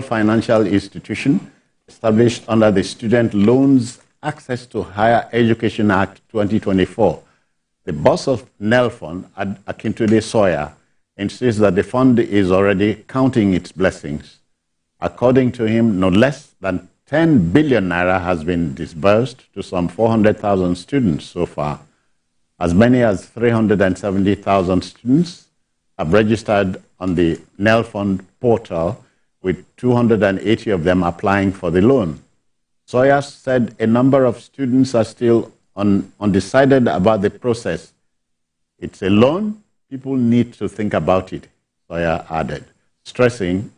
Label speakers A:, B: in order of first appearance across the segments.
A: financial institution established under the Student Loans Access to Higher Education Act 2024. The boss of NELFund, Akintunde Sawyer, insists that the fund is already counting its blessings. According to him, no less than 10 billion naira has been disbursed to some 400,000 students so far. As many as 370,000 students have registered on the NELFund portal, with 280 of them applying for the loan. Sawyer said a number of students are still undecided about the process. It's a loan. People need to think about it, Sawyer added, stressing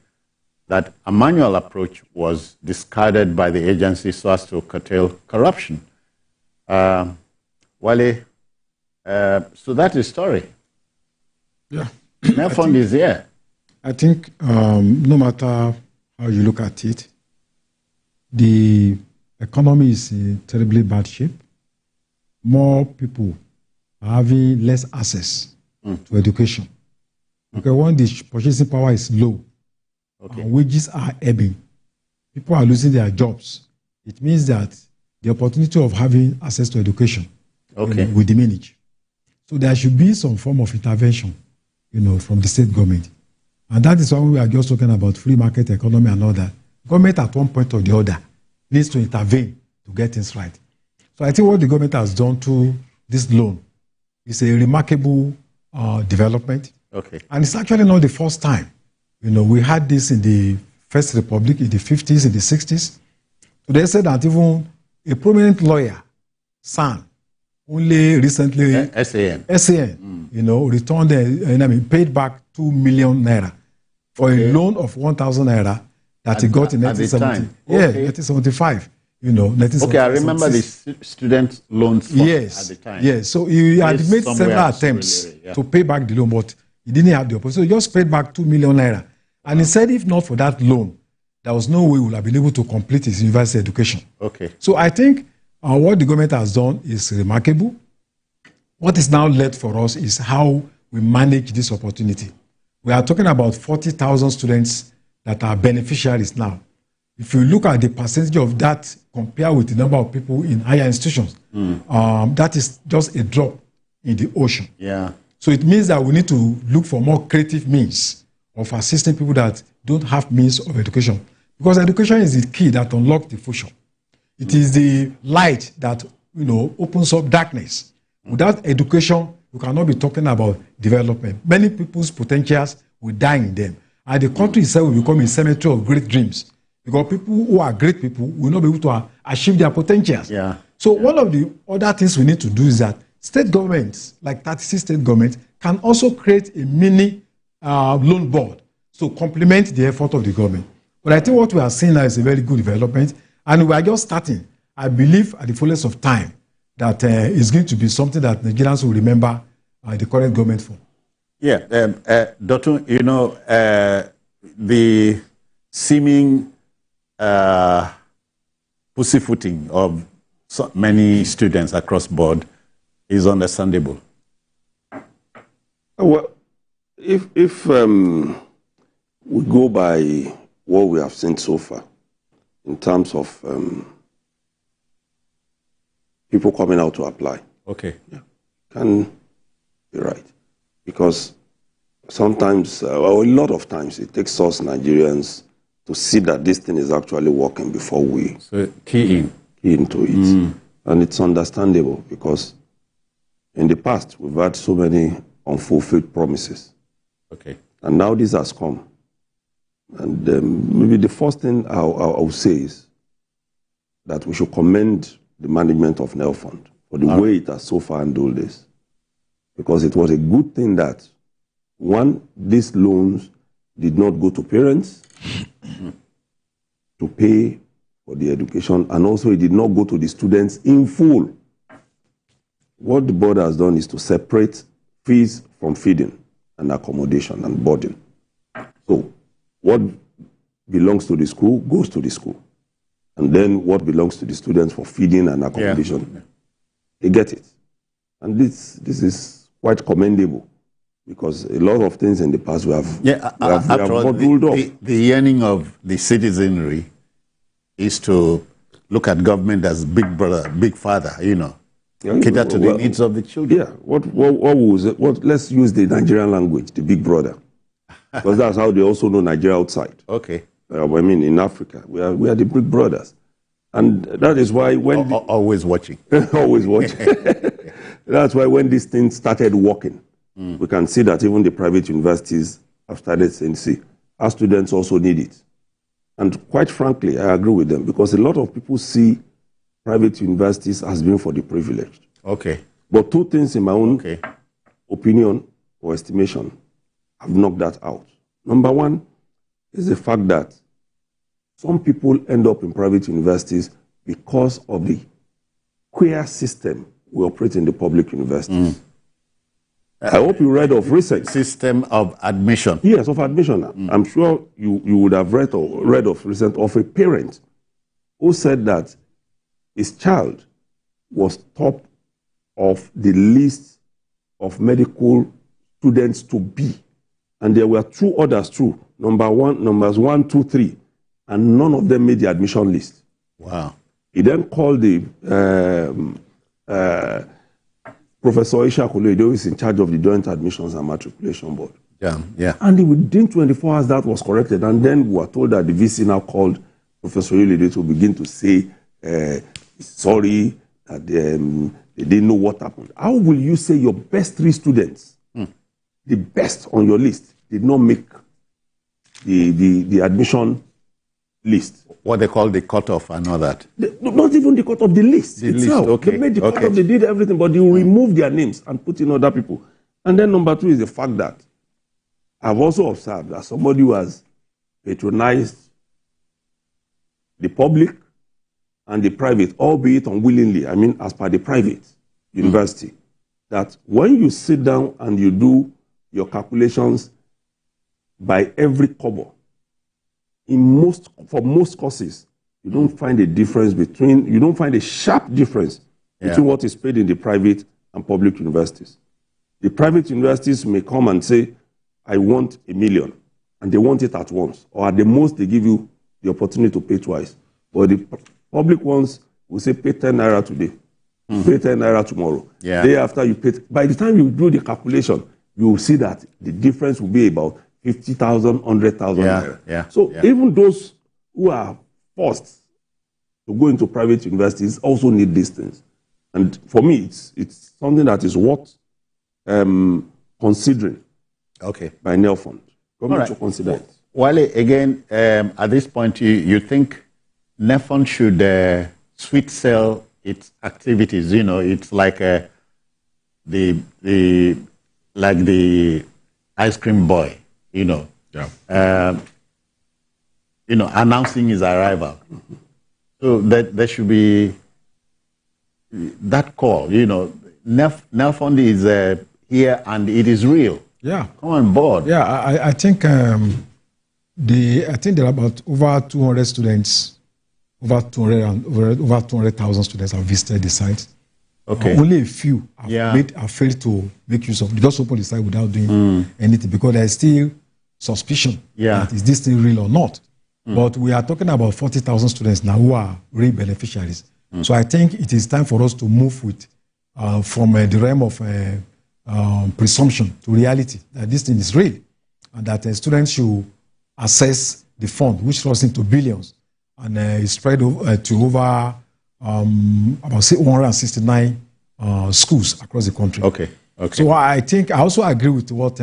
A: that a manual approach was discarded by the agency so as to curtail corruption. Wale, so that's the story.
B: Yeah.
A: NELFund is here.
B: I think no matter how you look at it, the economy is in terribly bad shape. More people are having less access to education. Okay, when the purchasing power is low, and wages are ebbing, people are losing their jobs. It means that the opportunity of having access to education will diminish. So there should be some form of intervention, from the state government. And that is why we are just talking about free market economy and all that. Government at one point or the other needs to intervene to get things right. So I think what the government has done to this loan is a remarkable development.
A: Okay.
B: And it's actually not the first time. We had this in the First Republic in the 50s, in the 60s. So they said that even a prominent lawyer, son, only recently
A: SAN,
B: returned, paid back 2 million naira for a loan of 1,000 naira that he got in 1970. Yeah, 1975. 1975.
A: Okay, I remember the student loans at the time.
B: Yes, so he had made several attempts to pay back the loan, but he didn't have the opportunity. So he just paid back 2 million naira. And he said if not for that loan, there was no way he would have been able to complete his university education.
A: Okay.
B: So I think what the government has done is remarkable. What is now left for us is how we manage this opportunity. We are talking about 40,000 students that are beneficiaries now. If you look at the percentage of that compared with the number of people in higher institutions, that is just a drop in the ocean.
A: Yeah.
B: So it means that we need to look for more creative means of assisting people that don't have means of education. Because education is the key that unlocks the future. It is the light that opens up darkness. Without education, you cannot be talking about development. Many people's potentials will die in them. And the country itself will become a cemetery of great dreams. Because people who are great people will not be able to achieve their potentials.
A: Yeah.
B: So one of the other things we need to do is that state governments, like 36 state governments, can also create a mini loan board to complement the effort of the government. But I think what we are seeing now is a very good development. And we are just starting. I believe at the fullest of time that it's going to be something that Nigerians will remember the current government for.
A: Yeah, Dr. The seeming pussyfooting of so many students across board is understandable.
C: Well, if we go by what we have seen so far, in terms of people coming out to apply.
A: Okay.
C: Yeah. Can be right. Because sometimes, a lot of times, it takes us Nigerians to see that this thing is actually working before we
A: key
C: into it. And it's understandable because in the past, we've had so many unfulfilled promises.
A: Okay.
C: And now this has come. And maybe the first thing I will say is that we should commend the management of NELFund for the way it has so far handled this. Because it was a good thing that, one, these loans did not go to parents to pay for the education, and also it did not go to the students in full. What the board has done is to separate fees from feeding and accommodation and boarding. So what belongs to the school goes to the school. And then what belongs to the students for feeding and accommodation, they get it. And this is quite commendable. because a lot of things in the past we have,
A: after all, the yearning of the citizenry is to look at government as big brother, big father, cater to the needs of the children.
C: Yeah, what was it? Let's use the Nigerian language, the big brother, because that's how they also know Nigeria outside.
A: Okay.
C: In Africa, we are the big brothers. And that is why when...
A: Always watching.
C: Always watching. That's why when this thing started working, we can see that even the private universities have started saying, see, our students also need it. And quite frankly, I agree with them, because a lot of people see private universities as being for the privileged.
A: Okay.
C: But two things in my own opinion or estimation have knocked that out. Number one is the fact that some people end up in private universities because of the queer system we operate in the public universities. I hope you read of recent
A: system of admission.
C: Yes, of admission. I'm sure you would have read of recent of a parent who said that his child was top of the list of medical students to be, and there were two others too. Numbers 1, 2, 3. And none of them made the admission list.
A: Wow.
C: He then called the Professor Isha Kule, who is in charge of the Joint Admissions and Matriculation Board.
A: Yeah.
C: And within 24 hours, that was corrected. And then we were told that the VC now called Professor Yulide to begin to say, sorry, that they didn't know what happened. How will you say your best 3 students, the best on your list, did not make the admission list?
A: What they call the cutoff and all that.
C: Not even the cutoff, the list itself.
A: Okay.
C: They made the cutoff, they did everything, but they removed their names and put in other people. And then number 2 is the fact that I've also observed that somebody who has patronized the public and the private, albeit unwillingly, as per the private university, that when you sit down and you do your calculations by every kobo, for most courses, you don't find a sharp difference between what is paid in the private and public universities. The private universities may come and say, I want $1 million, and they want it at once, or at the most they give you the opportunity to pay twice. But the public ones will say, pay 10 naira today, pay 10 naira tomorrow. Day after you pay. By the time you do the calculation, you will see that the difference will be about 50,000, 100,000 naira. So even those who are forced to go into private universities also need these things. And for me, it's something that is worth considering by NELFund. Government to consider it.
A: Wale, again, at this point, you think NELFund should sweet sell its activities? It's like the ice cream boy. Announcing his arrival. So that there should be that call. NELFund is here and it is real.
B: Yeah,
A: come on board.
B: Yeah, I think there are about over 200 students, over 200,000 students have visited the site.
A: Okay.
B: Only a few have failed to make use of. They just open the site without doing anything because there is still suspicion that is this thing real or not. But we are talking about 40,000 students now who are real beneficiaries. So I think it is time for us to move with from the realm of presumption to reality that this thing is real and that students should assess the fund, which runs into billions and is spread to over about 169 schools across the country.
A: Okay.
B: So I think I also agree with what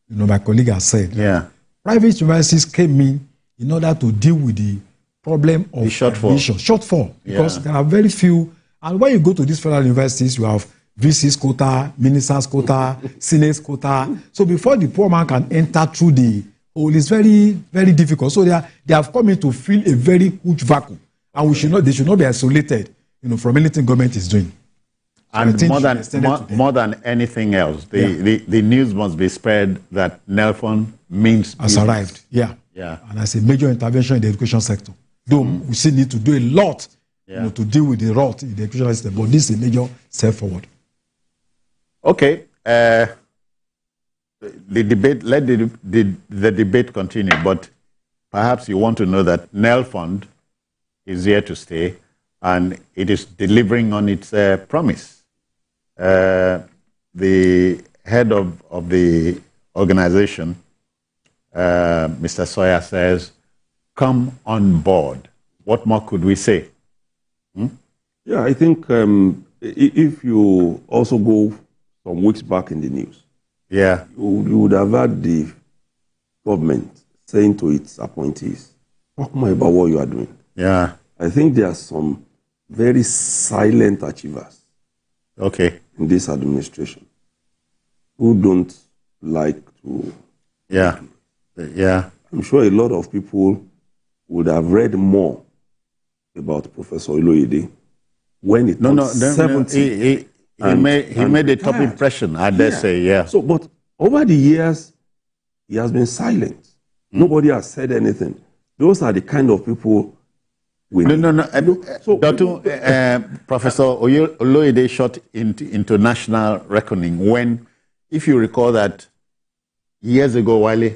B: my colleague has said.
A: Yeah.
B: Private universities came in order to deal with the problem of shortfall because there are very few. And when you go to these federal universities, you have VC's quota, ministers' quota, senate's quota. So before the poor man can enter through the hole, it's very, very difficult. So they have come in to fill a very huge vacuum. And they should not be isolated, from anything government is doing. So
A: and more than anything else, the news must be spread that NELFund means
B: has arrived. Yeah. And as a major intervention in the education sector. Though we still need to do a lot to deal with the rot in the education system, but this is a major step forward.
A: Okay. the debate, let the debate continue, but perhaps you want to know that NEL Fund is here to stay, and it is delivering on its promise. The head of the organization, Mr. Sawyer, says, come on board. What more could we say?
C: Yeah, I think if you also go some weeks back in the news,
A: yeah,
C: you would have heard the government saying to its appointees, talk more about what you are doing.
A: Yeah.
C: I think there are some very silent achievers in this administration who don't like to.
A: Yeah. Yeah.
C: I'm sure a lot of people would have read more about Professor Oloyede when it was 70.
A: He made a top impression, I dare say, yeah.
C: So, but over the years, he has been silent. Nobody has said anything. Those are the kind of people we need.
A: So, Professor Oloyede shot into national reckoning when, if you recall that years ago, Wale,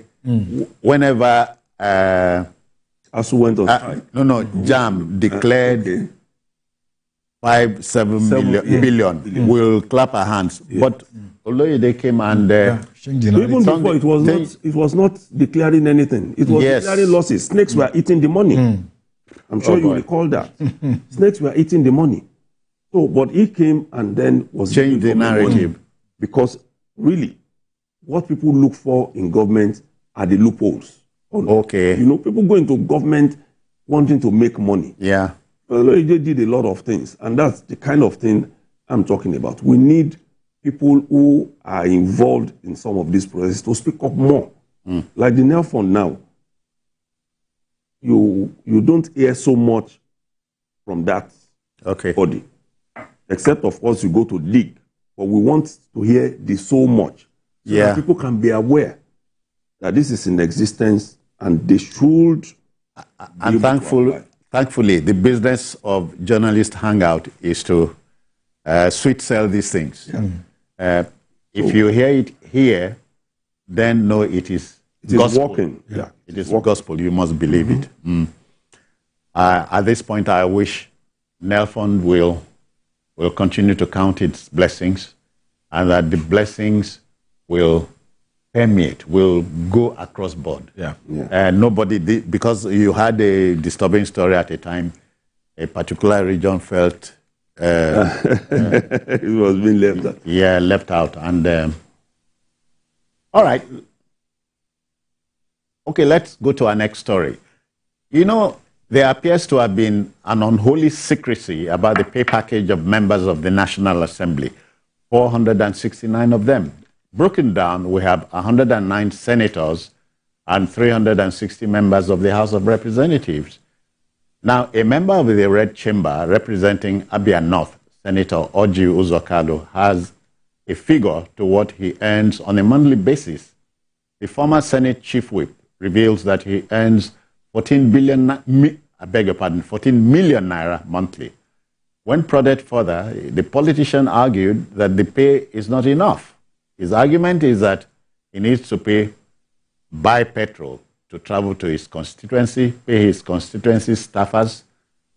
A: whenever
C: ASU went on strike.
A: JAM declared 7 billion. We'll clap our hands. Yeah. But Oloyede came and
C: even before it was not declaring anything. It was declaring losses. Snakes were eating the money. I'm sure you recall that. Snakes were eating the money. So, but he came and then was
A: changed the narrative.
C: Because really, what people look for in government are the loopholes.
A: Okay.
C: You know, people go into government wanting to make money.
A: Yeah.
C: Oloyede did a lot of things, and that's the kind of thing I'm talking about. We need people who are involved in some of these processes to speak up more. Like the NEL Fund now, you don't hear so much from that body, except of course you go to league. But we want to hear the so much, so that people can be aware that this is in existence, and they should.
A: And thankfully, the business of journalist Hangout is to sweet sell these things. Yeah. If you hear it here, then know it is gospel.
C: Working. Yeah.
A: It is gospel. You must believe it. At this point, I wish NEL Fund will continue to count its blessings, and that the blessings will permeate, will go across board. Nobody did, because you had a disturbing story at a time. A particular region felt
C: it was being left out.
A: Yeah, left out. And all right. Okay, let's go to our next story. You know, there appears to have been an unholy secrecy about the pay package of members of the National Assembly, 469 of them. Broken down, we have 109 senators and 360 members of the House of Representatives. Now, a member of the Red Chamber representing Abia North, Senator Orji Uzokado, has a figure to what he earns on a monthly basis. The former Senate Chief Whip reveals that he earns 14 million naira monthly. When prodded further, the politician argued that the pay is not enough. His argument is that he needs to buy petrol to travel to his constituency, pay his constituency staffers,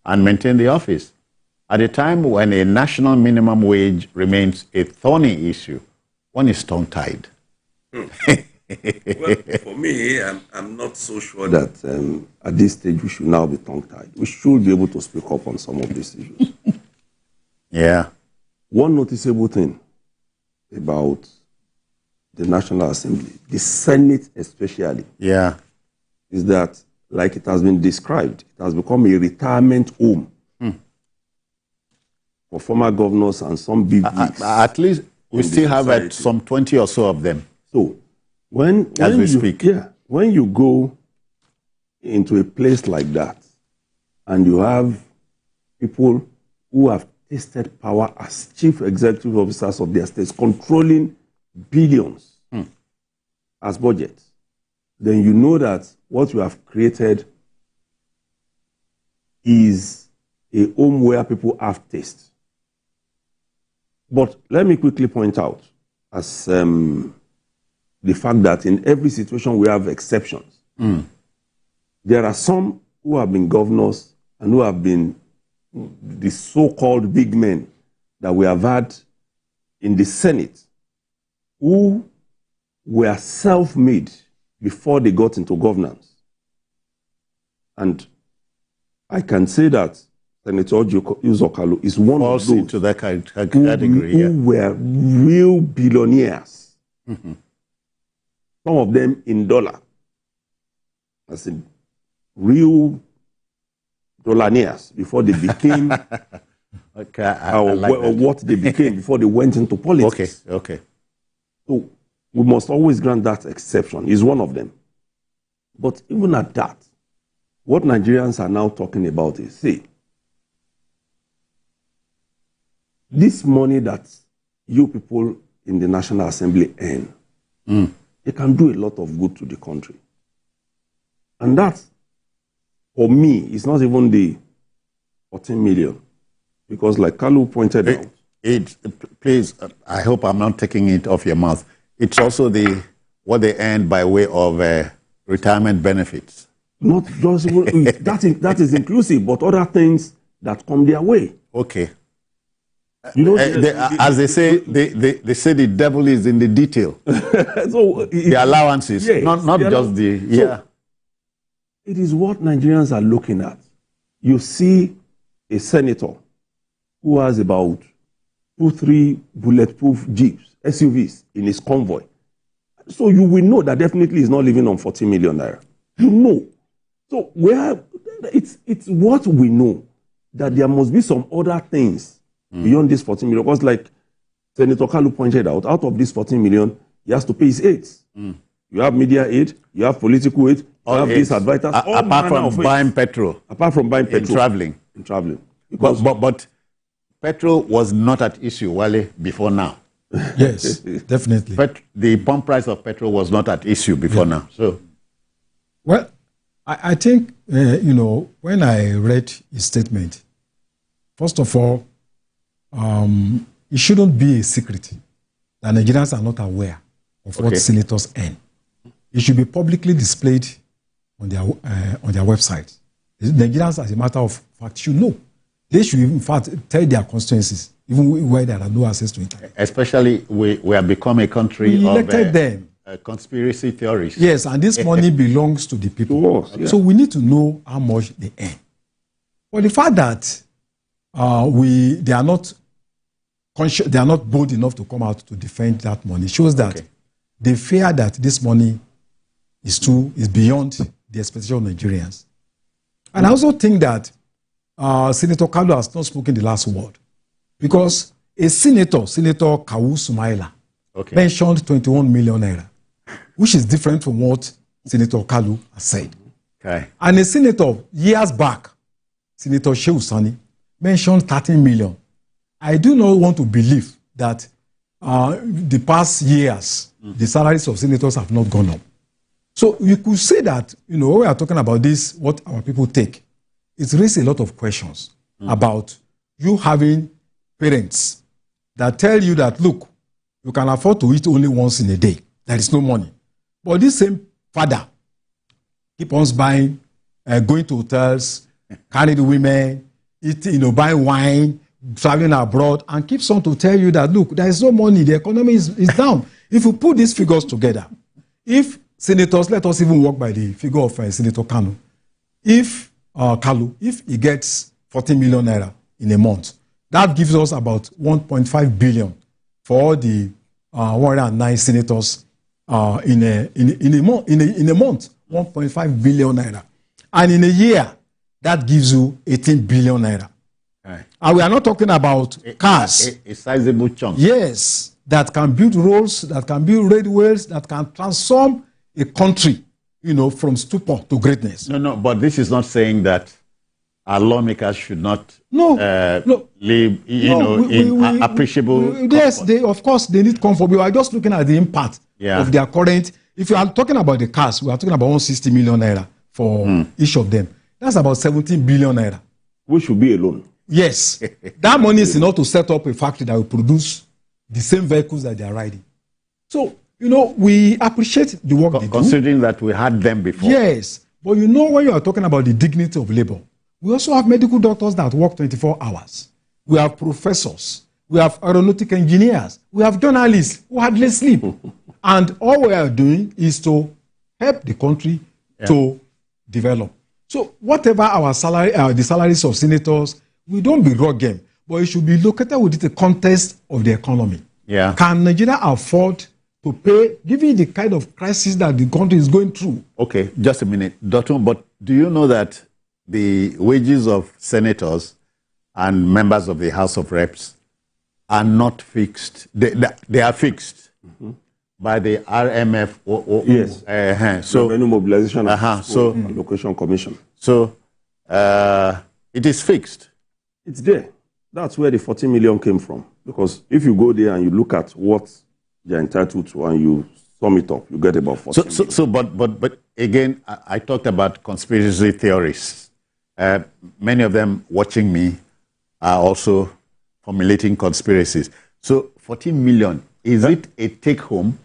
A: and maintain the office. At a time when a national minimum wage remains a thorny issue, one is tongue-tied.
C: Well, for me, I'm not so sure that at this stage we should now be tongue-tied. We should be able to speak up on some of these issues.
A: Yeah.
C: One noticeable thing about the National Assembly, the Senate especially, is that, like it has been described, it has become a retirement home for former governors and some big wigs.
A: At least we still have some 20 or so of them.
C: So when
A: we speak,
C: when you go into a place like that and you have people who have tasted power as chief executive officers of their states, controlling billions as budget, then you know that what you have created is a home where people have taste. But let me quickly point out, as the fact that in every situation we have exceptions. There are some who have been governors and who have been the so-called big men that we have had in the Senate who were self-made before they got into governance. And I can say that Senator Uzo Kalu is one of those
A: into that category,
C: who were real billionaires. Some of them in dollar, as in real dollaraires before they became
A: okay, I like
C: what they became before they went into politics.
A: Okay.
C: So we must always grant that exception. He's one of them. But even at that, what Nigerians are now talking about is, see, this money that you people in the National Assembly earn, it can do a lot of good to the country. And that, for me, is not even the 14 million. Because like Kalu pointed out...
A: Please, I hope I'm not taking it off your mouth. It's also what they earn by way of retirement benefits.
C: Not just... that is inclusive, but other things that come their way.
A: Okay.
C: You know,
A: as they say, they say the devil is in the detail.
C: So
A: the allowances,
C: yes,
A: not just the...
C: So it is what Nigerians are looking at. You see a senator who has about 2-3 bulletproof jeeps, SUVs in his convoy. So you will know that definitely he's not living on 40 million naira. You know. So it's what we know, that there must be some other things beyond this 14 million. Because like Senator Kalu pointed out of this 14 million, he has to pay his aids. You have media aid, you have political aid, you have these advisors.
A: Apart from buying petrol.
C: Apart from buying petrol.
A: In traveling. But petrol was not at issue, Wale, before now.
B: Yes, definitely.
A: But the pump price of petrol was not at issue before now. So,
B: well, I think, when I read his statement, first of all, it shouldn't be a secret that Nigerians are not aware of what senators earn. It should be publicly displayed on their website. Nigerians, as a matter of fact, should know. They should, in fact, tell their constituencies, even where there are no access to internet.
A: Especially, we have become a country
B: we elected them.
A: Conspiracy theories.
B: Yes, and this money belongs to the people. So we need to know how much they earn. But the fact that they are not conscious, they are not bold enough to come out to defend that money shows that they fear that this money is beyond the expectation of Nigerians. And I also think that Senator Kalu has not spoken the last word, because a Senator Kawu Sumaila, mentioned 21 million naira, which is different from what Senator Kalu has said. And a senator years back, Senator Shehu Sani, mentioned 13 million. I do not want to believe that the past years, the salaries of senators have not gone up. So you could say that, when we are talking about this, what our people take, it raises a lot of questions about you having parents that tell you that, look, you can afford to eat only once in a day. There is no money. But this same father keep on buying, going to hotels, carry the women, eat, buying wine, traveling abroad, and keeps on to tell you that, look, there is no money, the economy is down. If you put these figures together, if senators, let us even work by the figure of Senator Kalu, if he gets 40 million naira in a month, that gives us about 1.5 billion for all the 109 senators in a month, 1.5 billion naira. And in a year, that gives you 18 billion naira. And we are not talking about cars.
A: A sizable chunk.
B: Yes, that can build roads, that can build railways, that can transform a country, from stupor to greatness.
A: No, but this is not saying that our lawmakers should not live, in appreciable.
B: Yes, of course, they need comfort. We are just looking at the impact of their current. If you are talking about the cars, we are talking about 160 million naira for each of them. That's about 17 billion naira.
C: Which should be a loan.
B: Yes. That money is enough to set up a factory that will produce the same vehicles that they are riding. So You know, we appreciate the work they do.
A: Considering that we had them before.
B: Yes. But you know, when you are talking about the dignity of labor, we also have medical doctors that work 24 hours. We have professors. We have aeronautic engineers. We have journalists who hardly sleep. And all we are doing is to help the country to develop. So whatever our salary, the salaries of senators, we don't begrudge them, but it should be located within the context of the economy.
A: Yeah.
B: Can Nigeria afford to pay, given the kind of crisis that the country is going through?
A: Okay, just a minute. Dotun, but do you know that the wages of senators and members of the House of Reps are not fixed? They are fixed by the RMF.
C: Yes.
A: So
C: Revenue Mobilization
A: so
C: Allocation Commission.
A: So it is fixed.
C: It's there. That's where the 14 million came from. Because if you go there and you look at what they're entitled to and you sum it up, you get about 14 million.
A: But again, I talked about conspiracy theorists. Many of them watching me are also formulating conspiracies. So 14 million, is it a take-home,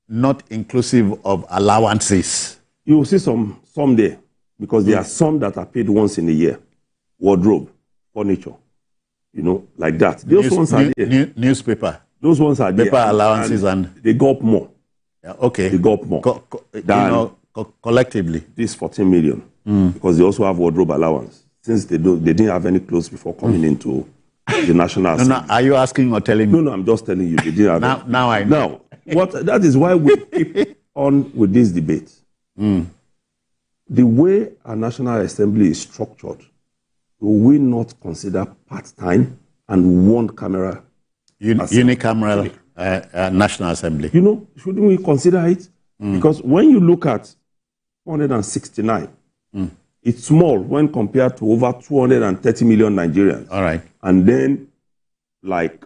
A: not inclusive of allowances?
C: You will see some there, because there are some that are paid once in a year. Wardrobe, furniture, you know, like that. Those ones are there.
A: Newspaper.
C: Those ones are there.
A: Paper allowances and
C: they go up more.
A: Yeah, okay.
C: They go up more.
A: Collectively.
C: This 14 million, because they also have wardrobe allowance, since they didn't have any clothes before coming into the National Assembly.
A: No, are you asking or telling me?
C: No, I'm just telling you. They didn't have
A: now I know.
C: Now, that is why we keep on with this debate. The way our National Assembly is structured, will we not consider part-time and one camera?
A: Unicameral National Assembly.
C: You know, shouldn't we consider it? Because when you look at 169, it's small when compared to over 230 million Nigerians.
A: All right.
C: And then, like,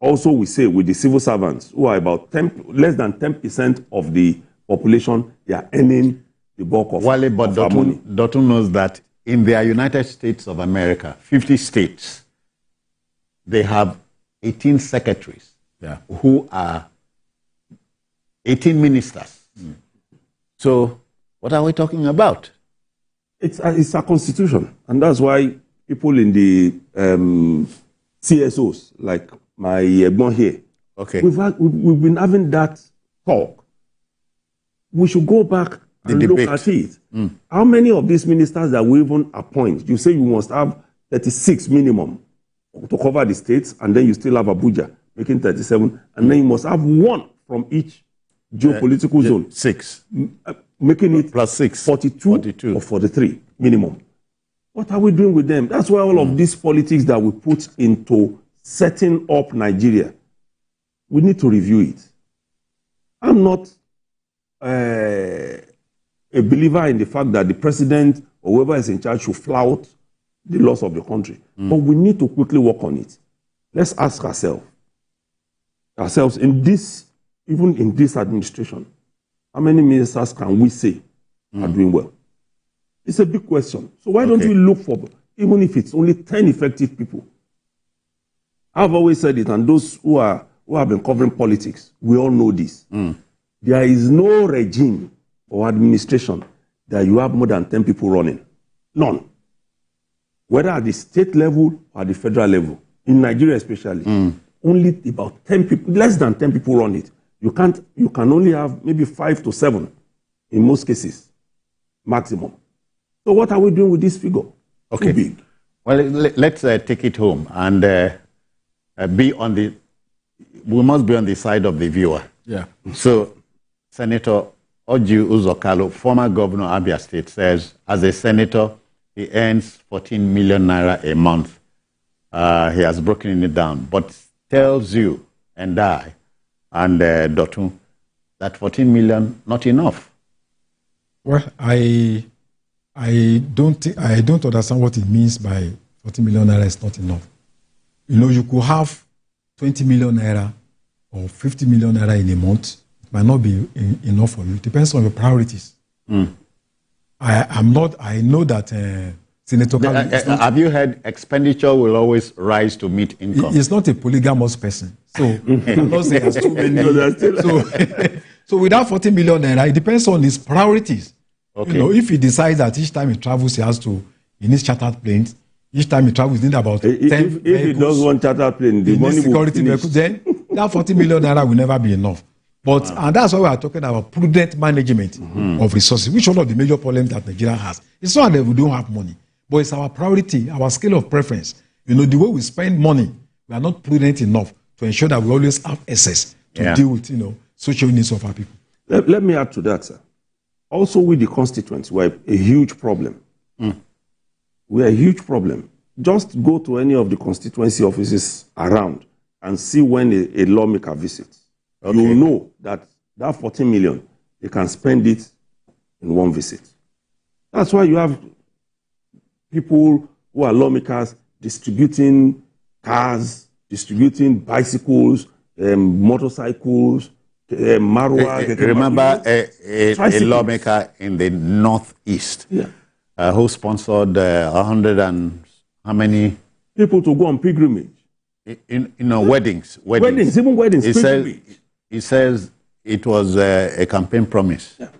C: also we say with the civil servants, who are about less than 10% of the population, they are earning the bulk of,
A: Wale, but
C: of our money.
A: Dotun knows that in the United States of America, 50 states, they have 18 secretaries who are 18 ministers. So what are we talking about?
C: It's a constitution. And that's why people in the CSOs, like my Egbon here, we've been having that talk. We should go back and look at it. How many of these ministers that we even appoint? You say you must have 36 minimum to cover the states, and then you still have Abuja making 37, and then you must have one from each geopolitical zone.
A: 6.
C: Making it
A: plus 6.
C: 42 or 43 minimum. What are we doing with them? That's why all of these politics that we put into setting up Nigeria, we need to review it. I'm not a believer in the fact that the president or whoever is in charge should flout the laws of the country. But we need to quickly work on it. Let's ask ourselves in this, even in this administration, how many ministers can we say are doing well? It's a big question. So why don't we look for, even if it's only 10 effective people? I've always said it, and those who have been covering politics, we all know this. There is no regime or administration that you have more than 10 people running. None. Whether at the state level or at the federal level. In Nigeria especially, only about 10 people, less than 10 people run it. You can only have maybe 5 to 7 in most cases, maximum. So what are we doing with this figure?
A: Okay.
C: Too big.
A: Well, let's take it home and we must be on the side of the viewer.
B: Yeah.
A: So Senator Oji Uzokalo, former governor of Abia State, says as a senator, he earns 14 million naira a month. He has broken it down, but tells you and I and Dotun that 14 million not enough.
B: Well, I don't understand what it means by 14 million naira is not enough. You know, you could have 20 million naira or 50 million naira in a month. It might not be enough for you. It depends on your priorities. I know that Senator
A: have you heard expenditure will always rise to meet income?
B: He's not a polygamous person. So I'm not saying there's too many. So with that 40 million naira, it depends on his priorities.
A: Okay.
B: You know, if he decides that each time he travels, he needs chartered planes. Each time he travels, he needs about 10
C: if he does one chartered plane, the money will finish.
B: Then that 40 million naira will never be enough. But and that's why we are talking about prudent management of resources, which is one of the major problems that Nigeria has. It's not that we don't have money, but it's our priority, our scale of preference. You know, the way we spend money, we are not prudent enough to ensure that we always have access to deal with, social needs of our people.
C: Let me add to that, sir. Also, with the constituents, we're a huge problem. We're a huge problem. Just go to any of the constituency offices around and see when a lawmaker visits. Okay. You will know that 14 million, they can spend it in one visit. That's why you have people who are lawmakers distributing cars, distributing bicycles, motorcycles, Marwa.
A: Remember a lawmaker in the Northeast who sponsored 100 and how many
C: people to go on pilgrimage?
A: Weddings.
C: Even weddings.
A: He says it was a campaign promise.
C: Yeah.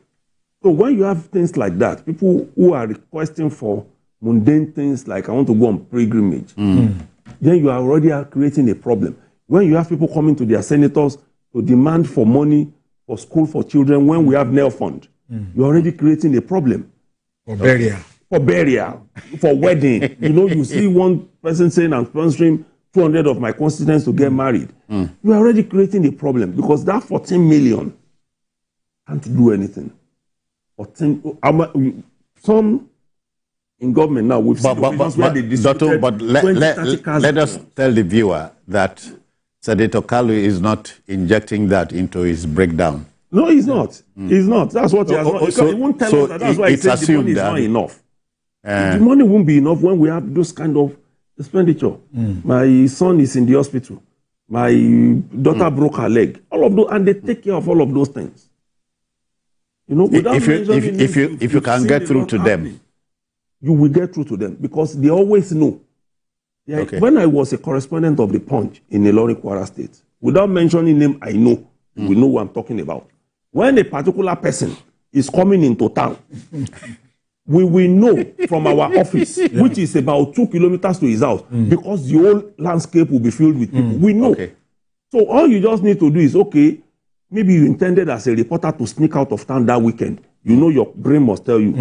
C: So when you have things like that, people who are requesting for mundane things like I want to go on pilgrimage, then you are already creating a problem. When you have people coming to their senators to demand for money for school for children, when we have nail fund, you're already creating a problem.
B: For burial.
C: For burial, for wedding. You see one person saying, I'm sponsoring 200 of my constituents to get married. You are already creating a problem because that 14 million can't do anything. Some in government now, we've seen where they distributed
A: but let us tell the viewer that Senator Kalu is not injecting that into his breakdown.
C: No, he's not. He's not. That's what he has not. He won't tell us that. That's why he said the money is not enough. The money won't be enough when we have those kind of expenditure. My son is in the hospital. My daughter broke her leg. All of those, and they take care of all of those things.
A: If you can get through to them,
C: you will get through to them because they always know. Okay. When I was a correspondent of the Punch in Ilorin, Kwara State, without mentioning name, I know. We know what I'm talking about. When a particular person is coming into town, we will know from our office, which is about 2 kilometers to his house, because the whole landscape will be filled with people. We know. Okay. So all you just need to do is, okay, maybe you intended as a reporter to sneak out of town that weekend. Your brain must tell you,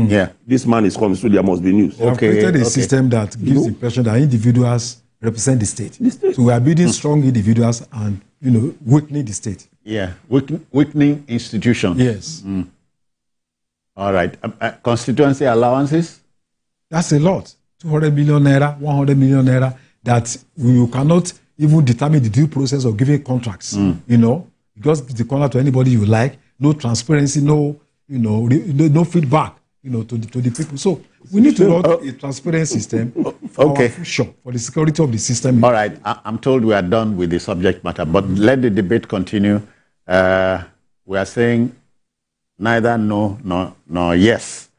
C: this man is coming, so there must be news.
B: We have created a system that gives the impression that individuals represent the state. So we are building strong individuals and, weakening the state.
A: Yeah, weakening institutions.
B: Yes.
A: All right. Constituency allowances?
B: That's a lot. 200 million naira, 100 million naira, that you cannot even determine the due process of giving contracts. You just give the contract to anybody you like, no transparency, no feedback, to the people. So we need to run a transparent system for the security of the system.
A: All right. I'm told we are done with the subject matter, but let the debate continue. We are saying neither no nor yes.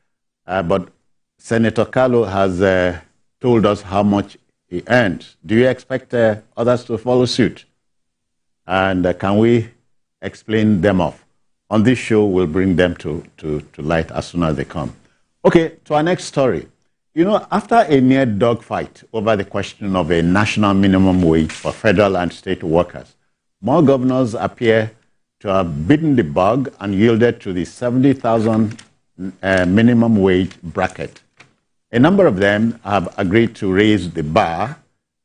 A: But Senator Kalu has told us how much he earned. Do you expect others to follow suit? And can we explain them off? On this show, we'll bring them to light as soon as they come. Okay, to our next story. After a near dogfight over the question of a national minimum wage for federal and state workers, more governors appear to have bitten the bug and yielded to the 70,000 minimum wage bracket. A number of them have agreed to raise the bar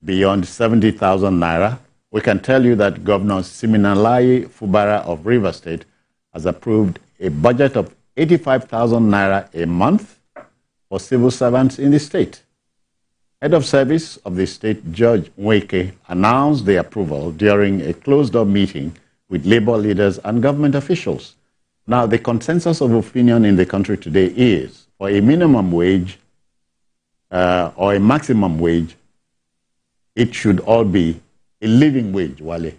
A: beyond 70,000 naira. We can tell you that Governor Siminalayi Fubara of Rivers State has approved a budget of 85,000 naira a month for civil servants in the state. Head of Service of the State, Judge Nweke, announced the approval during a closed-door meeting with labor leaders and government officials. Now, the consensus of opinion in the country today is for a minimum wage or a maximum wage, it should all be a living wage, Wale.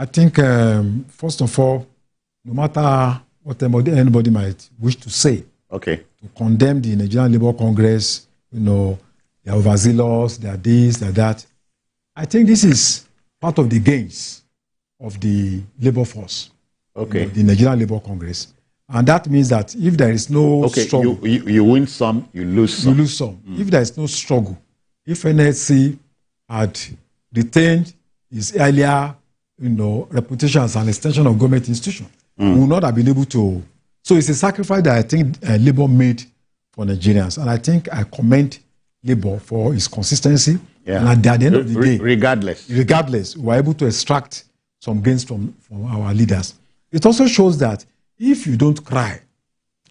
B: I think, first of all, no matter what anybody might wish to say, to condemn the Nigerian Labour Congress, they are overzealous, they are this, they are that. I think this is part of the gains of the labor force.
A: Okay.
B: The Nigerian Labour Congress. And that means that if there is no struggle...
A: You win some, you lose some.
B: You lose some. If there is no struggle, if NSC had retained its earlier, reputation as an extension of government institution, we would not have been able to... So it's a sacrifice that I think Labour made for Nigerians. And I think I commend Labour for its consistency. Yeah. And at the end of the day... Regardless, we were able to extract some gains from our leaders. It also shows that if you don't cry,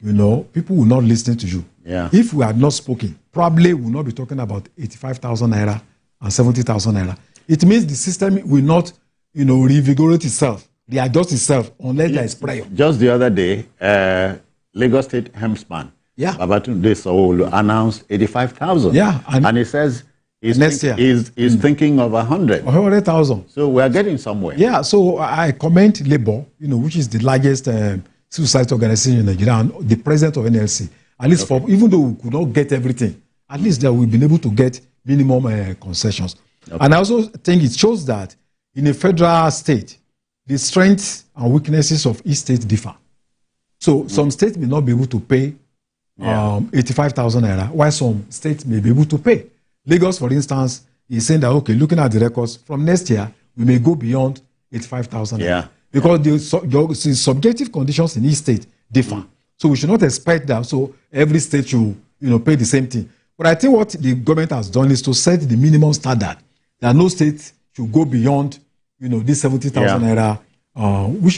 B: people will not listen to you.
A: Yeah.
B: If we had not spoken, probably we will not be talking about 85,000 naira and 70,000 naira. It means the system will not, reinvigorate itself, readjust itself unless there is prayer.
A: Just the other day, Lagos State Hemsman, Babatunde Sowolu, announced 85,000.
B: Yeah.
A: And he says
B: next year
A: he's thinking of 100.
B: 100,000.
A: So we are getting somewhere.
B: Yeah, so I commend Labour, which is the largest civil society organization in Nigeria, and the president of NLC. At least even though we could not get everything, at least that we've been able to get minimum concessions. Okay. And I also think it shows that in a federal state, the strengths and weaknesses of each state differ. So some states may not be able to pay 85,000 naira, while some states may be able to pay. Lagos, for instance, is saying that, okay, looking at the records, from next year, we may go beyond 85,000.
A: Yeah.
B: Because the subjective conditions in each state differ. So we should not expect that. So every state should, pay the same thing. But I think what the government has done is to set the minimum standard that no state should go beyond, this 70,000 naira,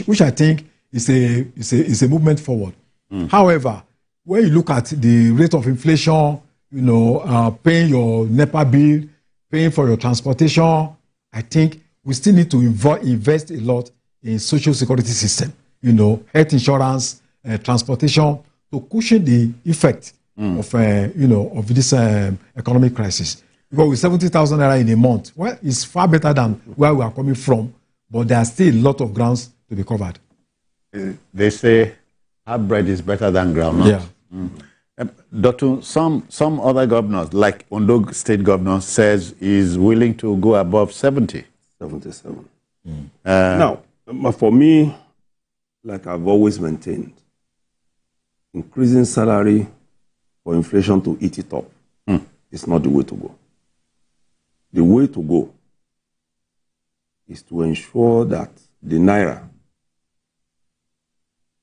B: which I think is a movement forward. However, when you look at the rate of inflation, paying your NEPA bill, paying for your transportation, I think we still need to invest a lot in social security system, health insurance, transportation, to cushion the effect of this economic crisis. Because with 70,000 naira in a month, well, it's far better than where we are coming from, but there are still a lot of grounds to be covered.
A: They say half bread is better than groundnut.
B: Yeah.
A: Doctor, some other governors, like Ondo State Governor, says is willing to go above 70.
C: 77. Now, for me, like I've always maintained, increasing salary for inflation to eat it up is not the way to go. The way to go is to ensure that the naira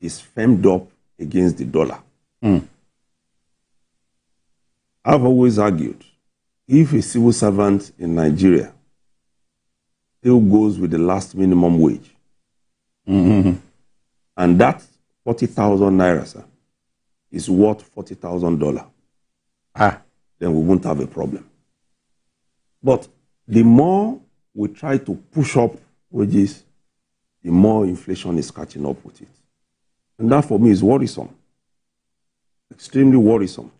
C: is firmed up against the dollar. I've always argued, if a civil servant in Nigeria still goes with the last minimum wage, and that 40,000 naira, sir, is worth $40,000, then we won't have a problem. But the more we try to push up wages, the more inflation is catching up with it. And that for me is worrisome, extremely worrisome.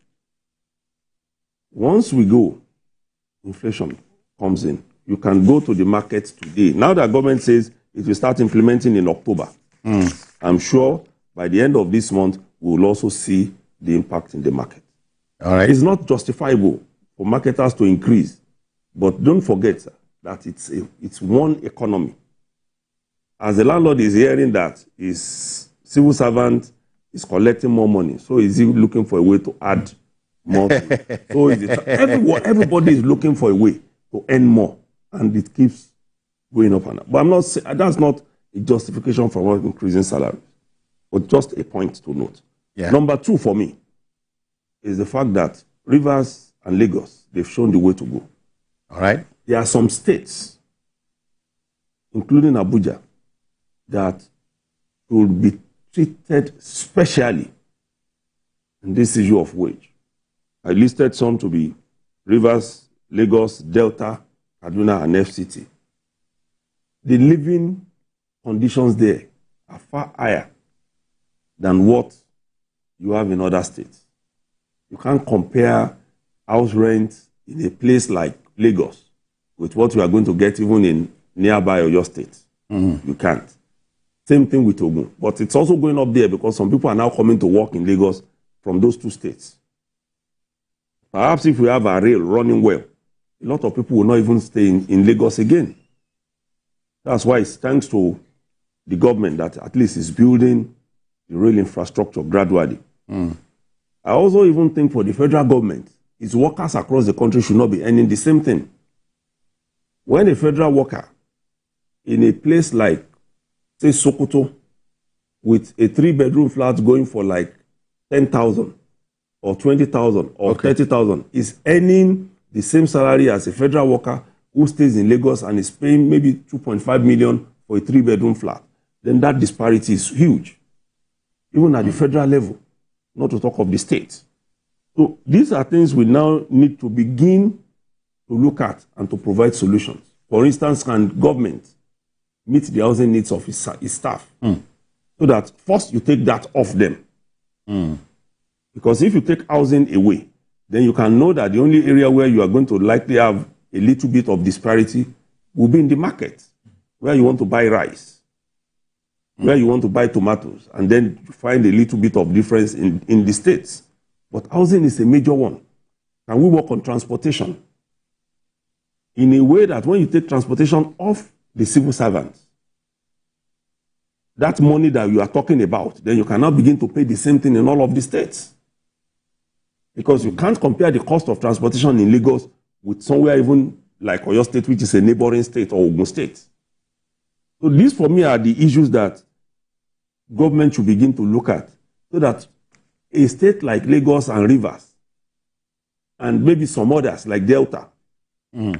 C: Once we go, inflation comes in. You can go to the market today. Now that government says it will start implementing in October, I'm sure by the end of this month, we will also see the impact in the market.
A: All right.
C: It's not justifiable for marketers to increase, but don't forget, sir, that it's one economy. As the landlord is hearing that his civil servant is collecting more money, so is he looking for a way to add more? So everybody is looking for a way to earn more, and it keeps going up and up. But I'm not saying that's not a justification for not increasing salaries, but just a point to note.
A: Yeah.
C: Number two for me is the fact that Rivers and Lagos, they've shown the way to go.
A: All right.
C: There are some states, including Abuja, that will be treated specially in this issue of wage. I listed some to be Rivers, Lagos, Delta, Kaduna, and FCT. The living conditions there are far higher than what you have in other states. You can't compare house rent in a place like Lagos with what you are going to get even in nearby Oyo State. You can't. Same thing with Ogun. But it's also going up there because some people are now coming to work in Lagos from those two states. Perhaps if we have a rail running well, a lot of people will not even stay in Lagos again. That's why it's thanks to the government that at least is building the rail infrastructure gradually. I also even think for the federal government, its workers across the country should not be earning the same thing. When a federal worker in a place like, say, Sokoto, with a 3-bedroom flat going for like 10,000 or 20,000 or 30,000 is earning the same salary as a federal worker who stays in Lagos and is paying maybe 2.5 million for a 3-bedroom flat, then that disparity is huge, even at the federal level, not to talk of the state. So these are things we now need to begin to look at and to provide solutions. For instance, can government meet the housing needs of its staff? So that first you take that off them. Because if you take housing away, then you can know that the only area where you are going to likely have a little bit of disparity will be in the market, where you want to buy rice, where you want to buy tomatoes, and then find a little bit of difference in the states. But housing is a major one. Can we work on transportation in a way that when you take transportation off the civil servants, that money that you are talking about, then you cannot begin to pay the same thing in all of the states. Because you can't compare the cost of transportation in Lagos with somewhere even like Oyo State, which is a neighboring state, or Ogun State. So these, for me, are the issues that government should begin to look at, so that a state like Lagos and Rivers, and maybe some others like Delta,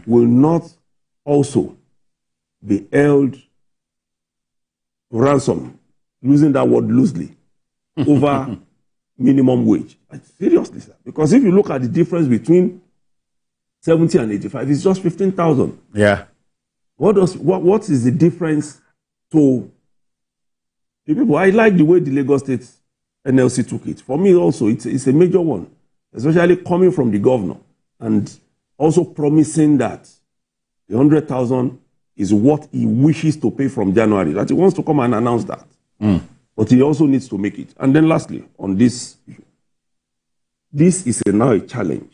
C: will not also be held to ransom, using that word loosely, over minimum wage. Seriously, sir. Because if you look at the difference between 70 and 85, it's just 15,000.
A: Yeah.
C: What is the difference to the people? I like the way the Lagos State NLC took it. For me also, it's a major one, especially coming from the governor, and also promising that the 100,000 is what he wishes to pay from January, that he wants to come and announce that. But he also needs to make it. And then lastly, on this issue, this is now a challenge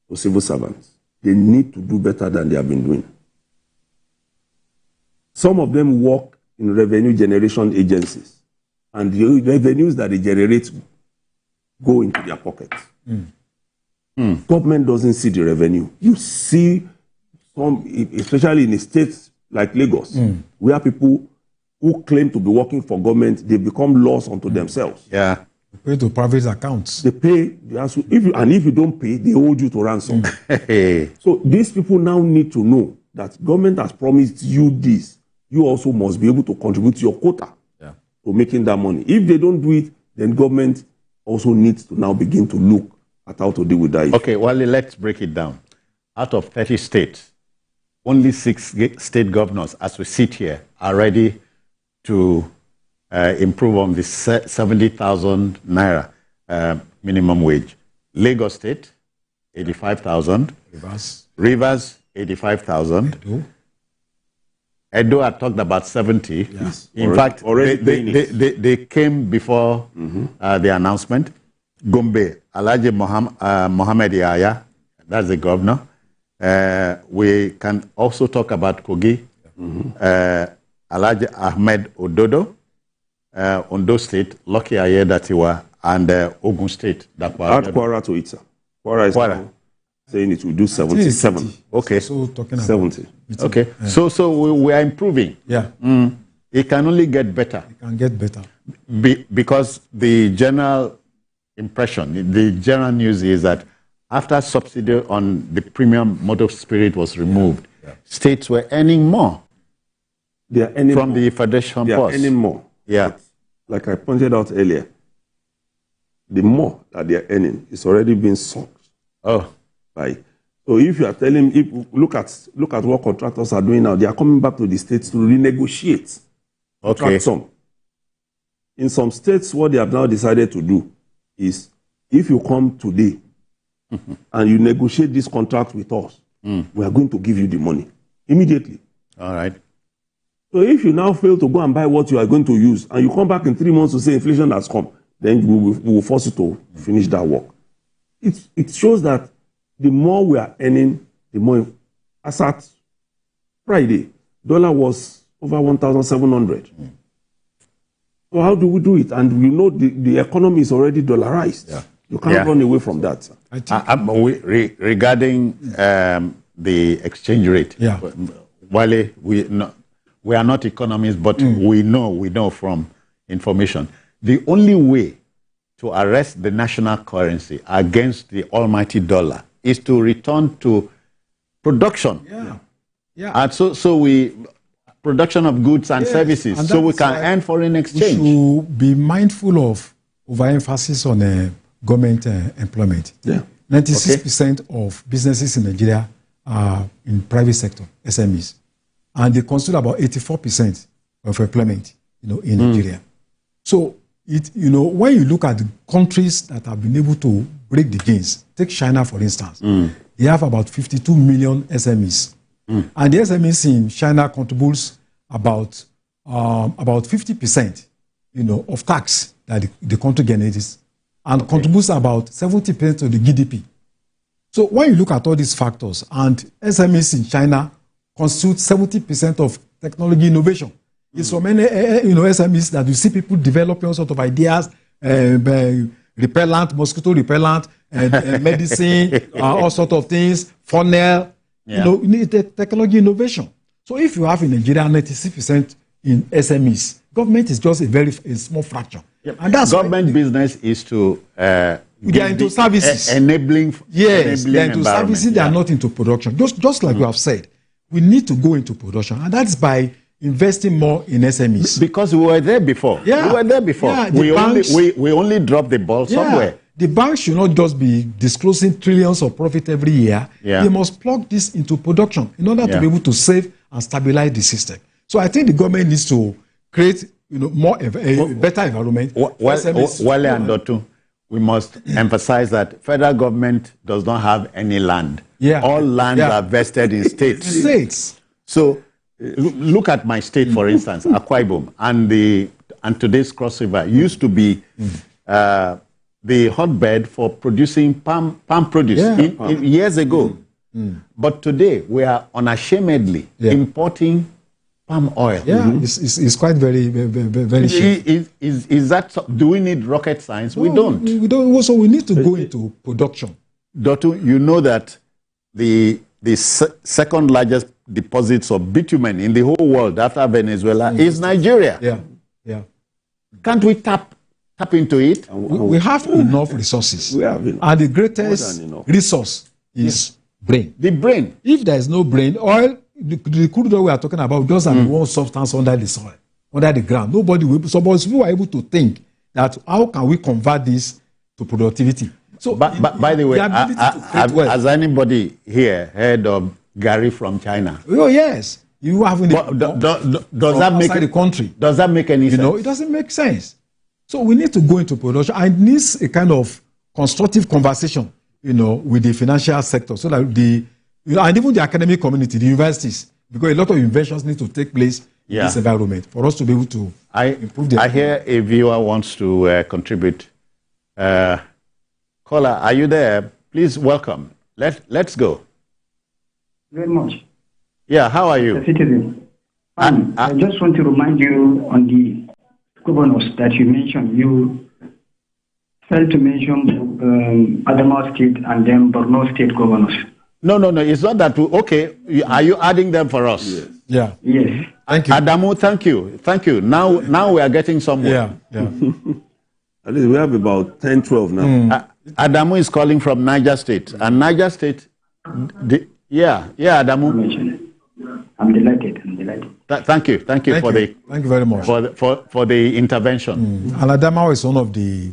C: for civil servants. They need to do better than they have been doing. Some of them work in revenue generation agencies, and the revenues that they generate go into their pockets. Government doesn't see the revenue. You see some, especially in a state like Lagos, where people who claim to be working for government, they become lost unto themselves.
A: Yeah.
B: They pay to private accounts.
C: They pay, if you don't pay, they hold you to ransom. So these people now need to know that government has promised you this. You also must be able to contribute to your quota to making that money. If they don't do it, then government also needs to now begin to look at how to deal with that issue.
A: Okay, well, let's break it down. Out of 30 states, only 6 state governors, as we sit here, are ready to improve on the 70,000 naira minimum wage. Lagos State, 85,000. Rivers, 85,000. Edo had talked about 70.
C: Yes.
A: In fact, they came before the announcement. Gombe, Alhaji Mohammed Yahya, that's the governor. We can also talk about Kogi, Alhaji Ahmed Ododo, Ondo State, Lucky Ayedatiwa, and Ogun State.
C: Add Kwara to it, sir. Kwara is now saying it will do 77.
A: Okay.
B: So talking
C: 70.
A: Okay. So we are improving.
B: Yeah.
A: It can only get better.
B: It can get better.
A: Because the general impression, the general news is that after subsidy on the premium motor spirit was removed, states were earning more.
C: They are earning
A: from
C: more.
A: the Federation
C: They are earning more.
A: Yeah.
C: But like I pointed out earlier, the more that they are earning is already being sucked.
A: Oh.
C: Right. So if you are telling, look at what contractors are doing now, they are coming back to the states to renegotiate.
A: Okay.
C: Some. In some states, what they have now decided to do is, if you come today and you negotiate this contract with us, we are going to give you the money immediately.
A: All right.
C: So if you now fail to go and buy what you are going to use, and you come back in 3 months to say inflation has come, then we will force you to finish that work. It shows that the more we are earning, the more. As at Friday, dollar was over 1,700. So how do we do it? And we know the economy is already dollarized.
A: Yeah.
C: You can't run away from that.
A: Regarding the exchange rate, Wale, we are not economists, but we know from information. The only way to arrest the national currency against the almighty dollar is to return to production. And production of goods and services, and so we can earn foreign exchange.
B: We should be mindful of overemphasis on government employment. 96% of businesses in Nigeria are in private sector, SMEs, and they constitute about 84% of employment, in Nigeria. So, when you look at the countries that have been able to break the gains, take China for instance, they have about 52 million SMEs. And the SMEs in China contributes about 50%, of tax that the country generates, and contributes about 70% to the GDP. So when you look at all these factors, and SMEs in China constitute 70% of technology innovation. It's from many, SMEs that you see people developing all sorts of ideas, repellent, mosquito repellent, medicine, all sorts of things, funnel. You need the technology innovation. So if you have in Nigeria 96% in SMEs, government is just a small fraction.
A: And that's government business is to
B: they are into services,
A: enabling. Yes,
B: they are into services. They are not into production. Just like we have said, we need to go into production, and that's by investing more in SMEs.
A: Because we were there before. We were there before. We only dropped the ball somewhere.
B: The bank should not just be disclosing trillions of profit every year. They must plug this into production in order to be able to save and stabilize the system. So I think the government needs to create, more a better environment.
A: Wale and Dotu, we must emphasize that federal government does not have any land. All lands are vested in states. So look at my state, for instance, Akwa Ibom, and today's Cross River used to be the hotbed for producing palm produce years ago. But today we are unashamedly importing palm oil.
B: It's quite very, very cheap.
A: Is that, do we need rocket science? No, we don't.
B: We don't. So we need to go into production.
A: Dotu, you know that the second largest deposits of bitumen in the whole world after Venezuela is Nigeria. Can't we tap into it?
B: We have enough resources. And the greatest resource is brain.
A: The brain.
B: If there is no brain, oil, the crude oil we are talking about just have one substance under the soil, under the ground. Nobody will. So, but we are able to think that how can we convert this to productivity? So,
A: by the way, has anybody here heard of Gary from China?
B: Oh yes. You haven't.
A: Does that make
B: the country?
A: Does that make any sense?
B: It doesn't make sense. So we need to go into production, and it needs a kind of constructive conversation, with the financial sector, so that and even the academic community, the universities, because a lot of inventions need to take place in this environment for us to be able to improve the.
A: I hear a viewer wants to contribute. Caller, are you there? Please welcome. Let's go.
D: Very much.
A: Yeah, how are you?
D: Citizen. I just want to remind you on the governors that you mentioned. You failed to mention Adamawa State and then Borno State governors.
A: No. It's not that. Okay, are you adding them for us?
B: Yes.
D: Yes.
B: Thank you.
A: Adamu, thank you. Now we are getting somewhere.
C: At least we have about 10, 12 now.
A: Adamu is calling from Niger State. And Niger State, Adamu.
D: I'm delighted.
A: Thank you
B: thank you very much
A: for the intervention.
B: And Adamawa is one of the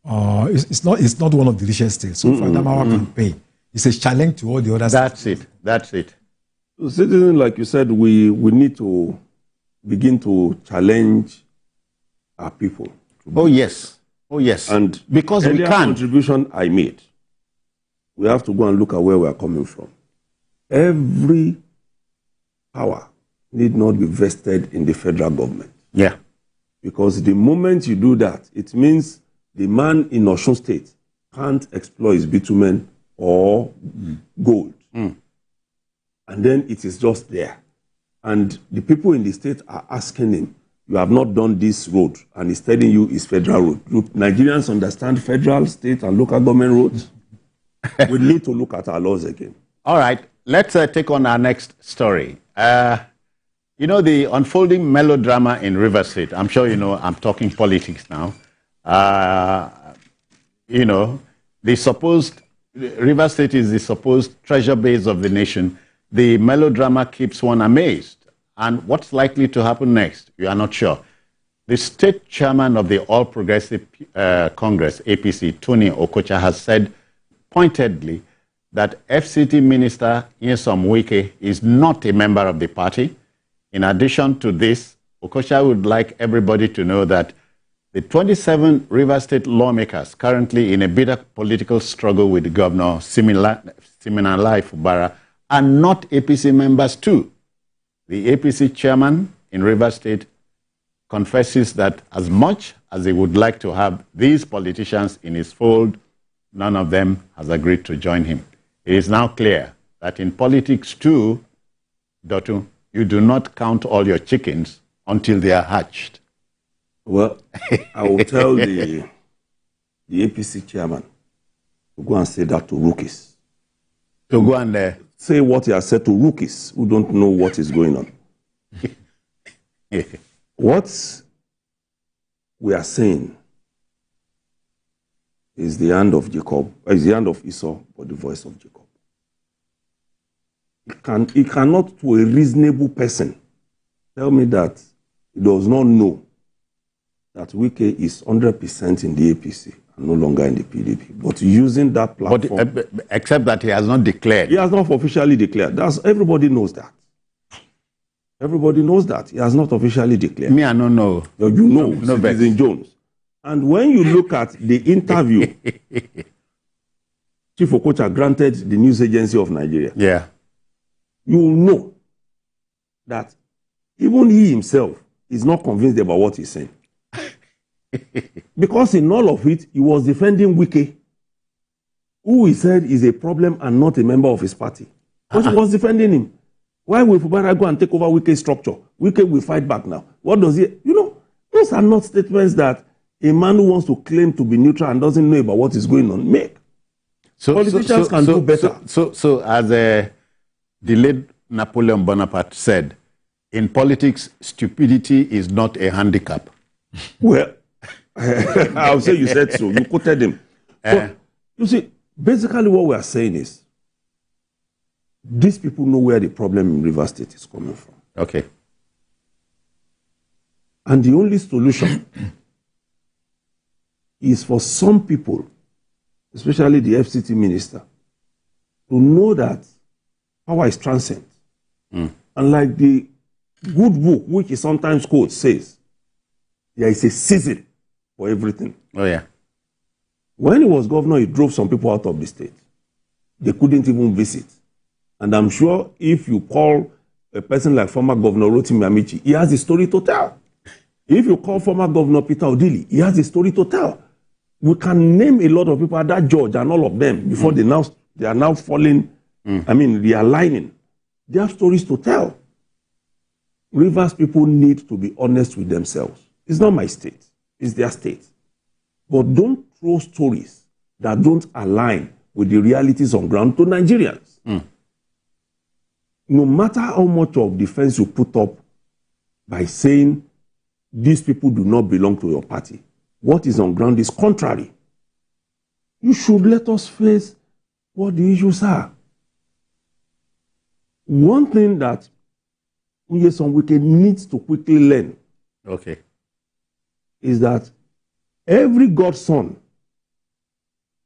B: it's not one of the richest states. So for Adamawa campaign, it's a challenge to all the other states.
A: That's it.
C: So, citizens, like you said, we need to begin to challenge our people.
A: Oh yes.
C: And
A: because we can.
C: Contribution I made, we have to go and look at where we are coming from. Every power need not be vested in the federal government.
A: Yeah.
C: Because the moment you do that, it means the man in Osun State can't exploit his bitumen or gold. And then it is just there. And the people in the state are asking him, you have not done this road, and he's telling you it's federal road. Do Nigerians understand federal, state, and local government roads? We need to look at our laws again.
A: All right, let's take on our next story. You know, the unfolding melodrama in River State. I'm sure you know I'm talking politics now. You know, River State is the supposed treasure base of the nation. The melodrama keeps one amazed. And what's likely to happen next? We are not sure. The state chairman of the All Progressive Congress, APC, Tony Okocha, has said pointedly that FCT Minister Nyesom Wike is not a member of the party. In addition to this, Okocha would like everybody to know that the 27 River State lawmakers currently in a bitter political struggle with Governor Siminalayi Fubara are not APC members too. The APC chairman in River State confesses that as much as he would like to have these politicians in his fold, none of them has agreed to join him. It is now clear that in politics too, Dotu, you do not count all your chickens until they are hatched.
C: Well, I will tell the APC chairman to go and say that to rookies.
A: To go and
C: say what he has said to rookies who don't know what is going on. What we are saying is the hand of Jacob, is the hand of Esau, but the voice of Jacob. He cannot, to a reasonable person, tell me that he does not know that Wike is 100% in the APC and no longer in the PDP. But using that platform...
A: But, except that he has not declared.
C: He has not officially declared. Everybody knows that. Everybody knows that. He has not officially declared.
A: Me, I don't know.
C: You know, Citizen Jones. And when you look at the interview, Chief Okocha granted the news agency of Nigeria.
A: Yeah.
C: You will know that even he himself is not convinced about what he's saying. Because in all of it, he was defending Wike, who he said is a problem and not a member of his party. But he was defending him. Why will Fubara go and take over Wike's structure? Wike will fight back now. What does he... You know, those are not statements that a man who wants to claim to be neutral and doesn't know about what is going on make. Politicians can do better.
A: So as a delayed Napoleon Bonaparte said, in politics, stupidity is not a handicap.
C: Well, I'll say you said so. You quoted him. But, you see, basically what we are saying is, these people know where the problem in River State is coming from.
A: Okay.
C: And the only solution is for some people, especially the FCT minister, to know that power is transient. And like the good book, which he sometimes quotes, says, there is a season for everything.
A: Oh, yeah.
C: When he was governor, he drove some people out of the state. They couldn't even visit. And I'm sure if you call a person like former Governor Rotimi Amici, he has a story to tell. If you call former Governor Peter Odili, he has a story to tell. We can name a lot of people, that George and all of them, before they are now falling, realigning. They have stories to tell. Rivers people need to be honest with themselves. It's not my state. It's their state. But don't throw stories that don't align with the realities on ground to Nigerians. No matter how much of defense you put up by saying these people do not belong to your party, what is on ground is contrary. You should let us face what the issues are. One thing that Nyesom Wike needs to quickly learn is that every godson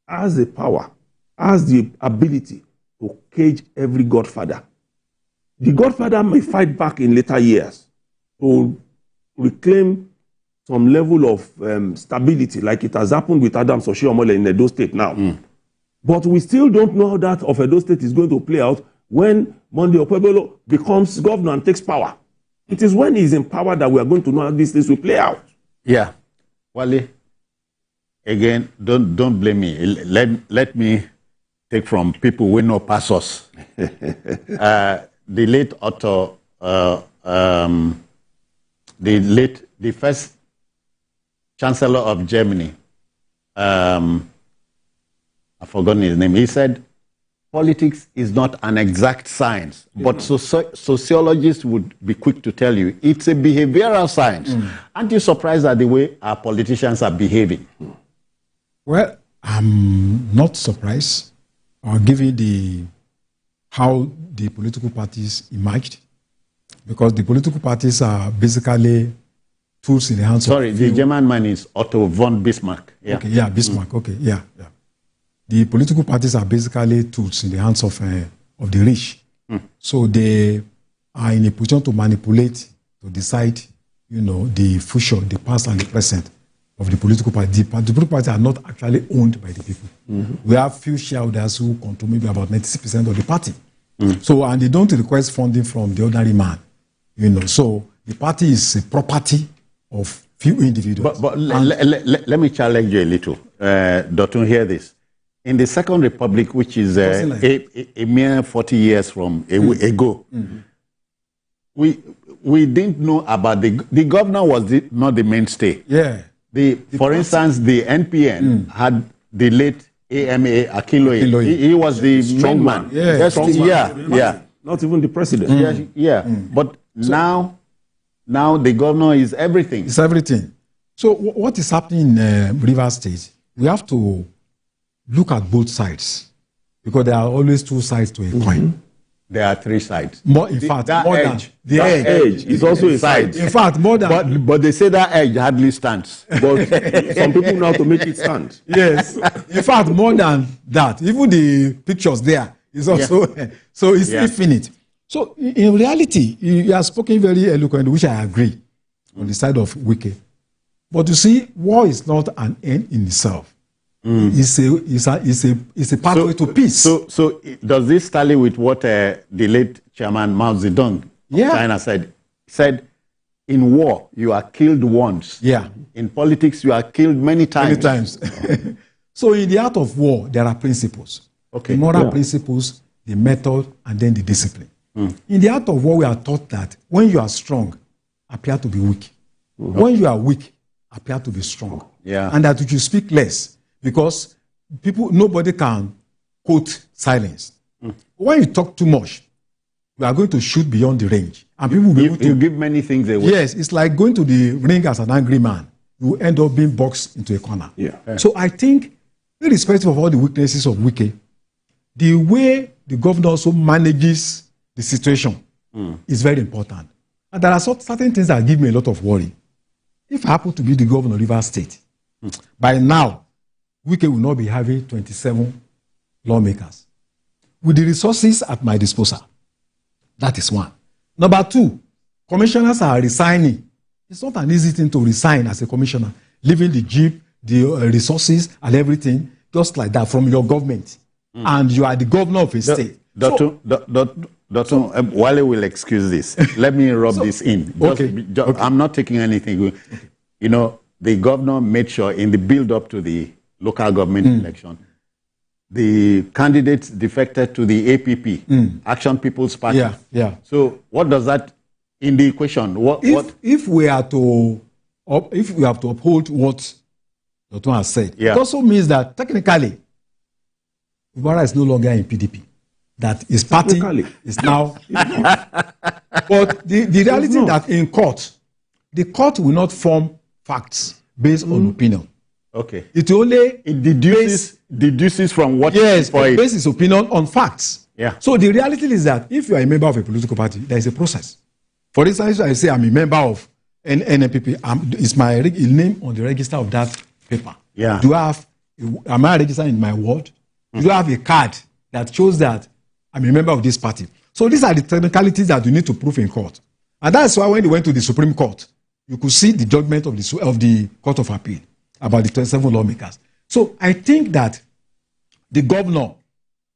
C: has the power, has the ability to cage every godfather. The godfather may fight back in later years to reclaim some level of stability, like it has happened with Adams Oshiomhole in Edo State now. But we still don't know how that of Edo State is going to play out when Monday Okpebholo becomes governor and takes power. It is when he's in power that we are going to know how these things will play out.
A: Yeah. Wale, again, don't blame me. Let me take from people who know pass us. The late author the first Chancellor of Germany, I've forgotten his name, he said, politics is not an exact science, but sociologists would be quick to tell you it's a behavioral science. Aren't you surprised at the way our politicians are behaving?
B: Well, I'm not surprised, given how the political parties emerged, because the political parties are basically tools in the hands of...
A: Sorry, the German man is Otto von Bismarck. Yeah.
B: Okay, yeah, Bismarck, okay, yeah. The political parties are basically tools in the hands of the rich. So they are in a position to manipulate, to decide, the future, the past and the present of the political party. The political parties are not actually owned by the people. We have few shareholders who control maybe about 96% of the party. So, and they don't request funding from the ordinary man. So the party is a property of few individuals.
A: But let me challenge you a little. Dotun, hear this. In the Second Republic, which is a mere 40 years from ago, we didn't know about the governor was not the mainstay.
B: Yeah.
A: For instance, the NPN had the late AMA Akinloye. He was the strong man.
B: Yeah.
C: Not even the president.
A: But now the governor is everything.
B: It's everything. So what is happening in Rivers State? We have to look at both sides, because there are always two sides to a coin.
A: There are three sides.
B: The
C: edge is also a side.
B: In fact, more than...
A: But they say that edge hardly stands.
C: But some people know how to make it stand.
B: Yes. In fact, more than that, even the pictures there is also... So it's infinite. So in reality, you have spoken very eloquently, which I agree, on the side of Wike. But you see, war is not an end in itself. It's a pathway to peace.
A: So does this tally with what the late chairman Mao Zedong of China said? Said, in war, you are killed once.
B: Yeah.
A: In politics, you are killed many times.
B: So in the art of war, there are principles.
A: Okay.
B: The moral principles, the method, and then the discipline. In the art of war, we are taught that when you are strong, appear to be weak. When you are weak, appear to be strong. And that you should speak less. Because nobody can quote silence. When you talk too much, you are going to shoot beyond the range. And people will be able to...
A: You give many things away.
B: Yes, it's like going to the ring as an angry man. You end up being boxed into a corner. So I think, irrespective of all the weaknesses of Wike, the way the governor also manages the situation is very important. And there are certain things that give me a lot of worry. If I happen to be the governor of Rivers State, by now, Wike will not be having 27 lawmakers. With the resources at my disposal, that is one. Number two, commissioners are resigning. It's not an easy thing to resign as a commissioner, leaving the jeep, the resources and everything, just like that from your government. And you are the governor of a state.
A: Dr. Wale will excuse this. Let me rub this in. I'm not taking anything. The governor made sure in the build-up to the local government election, the candidates defected to the APP, Action People's Party. So what does that in the equation?
B: If we have to uphold what Dr. has said, it also means that technically, Ubara is no longer in PDP. That his party is now. But the reality is that in court, the court will not form facts based on opinion.
A: Okay.
B: It
A: deduces from what
B: it bases opinion on facts.
A: So
B: the reality is that if you are a member of a political party, there is a process. For instance, I say I'm a member of an NPP. Is my name on the register of that paper? Am I registered in my ward? Do I have a card that shows that I'm a member of this party? So these are the technicalities that you need to prove in court. And that's why when they went to the Supreme Court, you could see the judgment of the Court of Appeal about the 27 lawmakers. So I think that the governor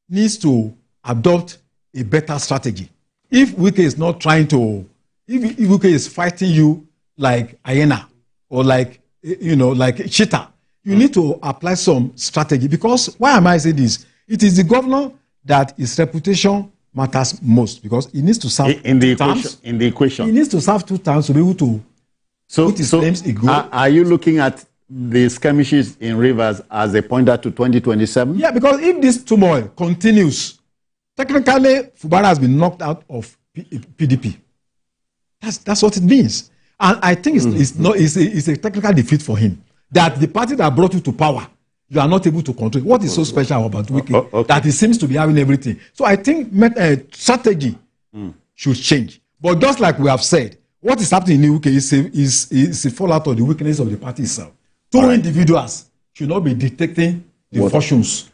B: needs to adopt a better strategy. If Wike is not trying to, if Wike is fighting you like hyena or like a cheetah, you need to apply some strategy. Because why am I saying this? It is the governor that his reputation matters most because he needs to serve
A: in the
B: 2 terms.
A: In the equation.
B: He needs to serve 2 terms to be able to put his claims in goal.
A: Are you looking at the skirmishes in Rivers as a pointer to 2027?
B: Yeah, because if this turmoil continues, technically, Fubara has been knocked out of PDP. That's what it means. And I think it's a technical defeat for him. That the party that brought you to power, you are not able to control. What is so special about Wike? That he seems to be having everything. So I think strategy should change. But just like we have said, what is happening in the UK is a fallout of the weakness of the party itself. 2 individuals should not be dictating the fortunes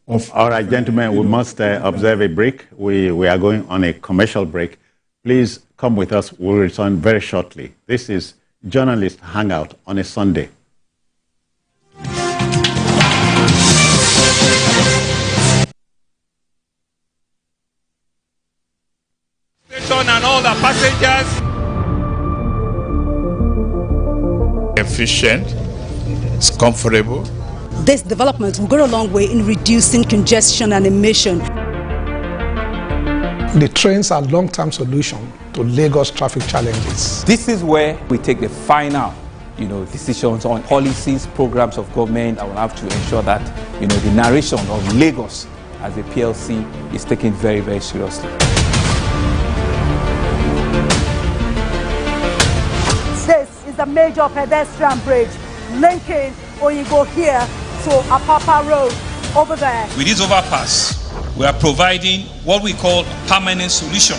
B: of...
A: All right, gentlemen, we must observe a break. We are going on a commercial break. Please come with us. We'll return very shortly. This is Journalist Hangout on a Sunday.
E: Station and all the passengers. Efficient, it's comfortable.
F: This development will go a long way in reducing congestion and emission.
G: The trains are a long-term solution to Lagos traffic challenges.
H: This is where we take the final, decisions on policies, programs of government that will have to ensure that, the narration of Lagos as a PLC is taken very, very seriously.
I: This is the major pedestrian bridge linking Oyingo here to Apapa Road over there.
E: With this overpass, we are providing what we call permanent solution.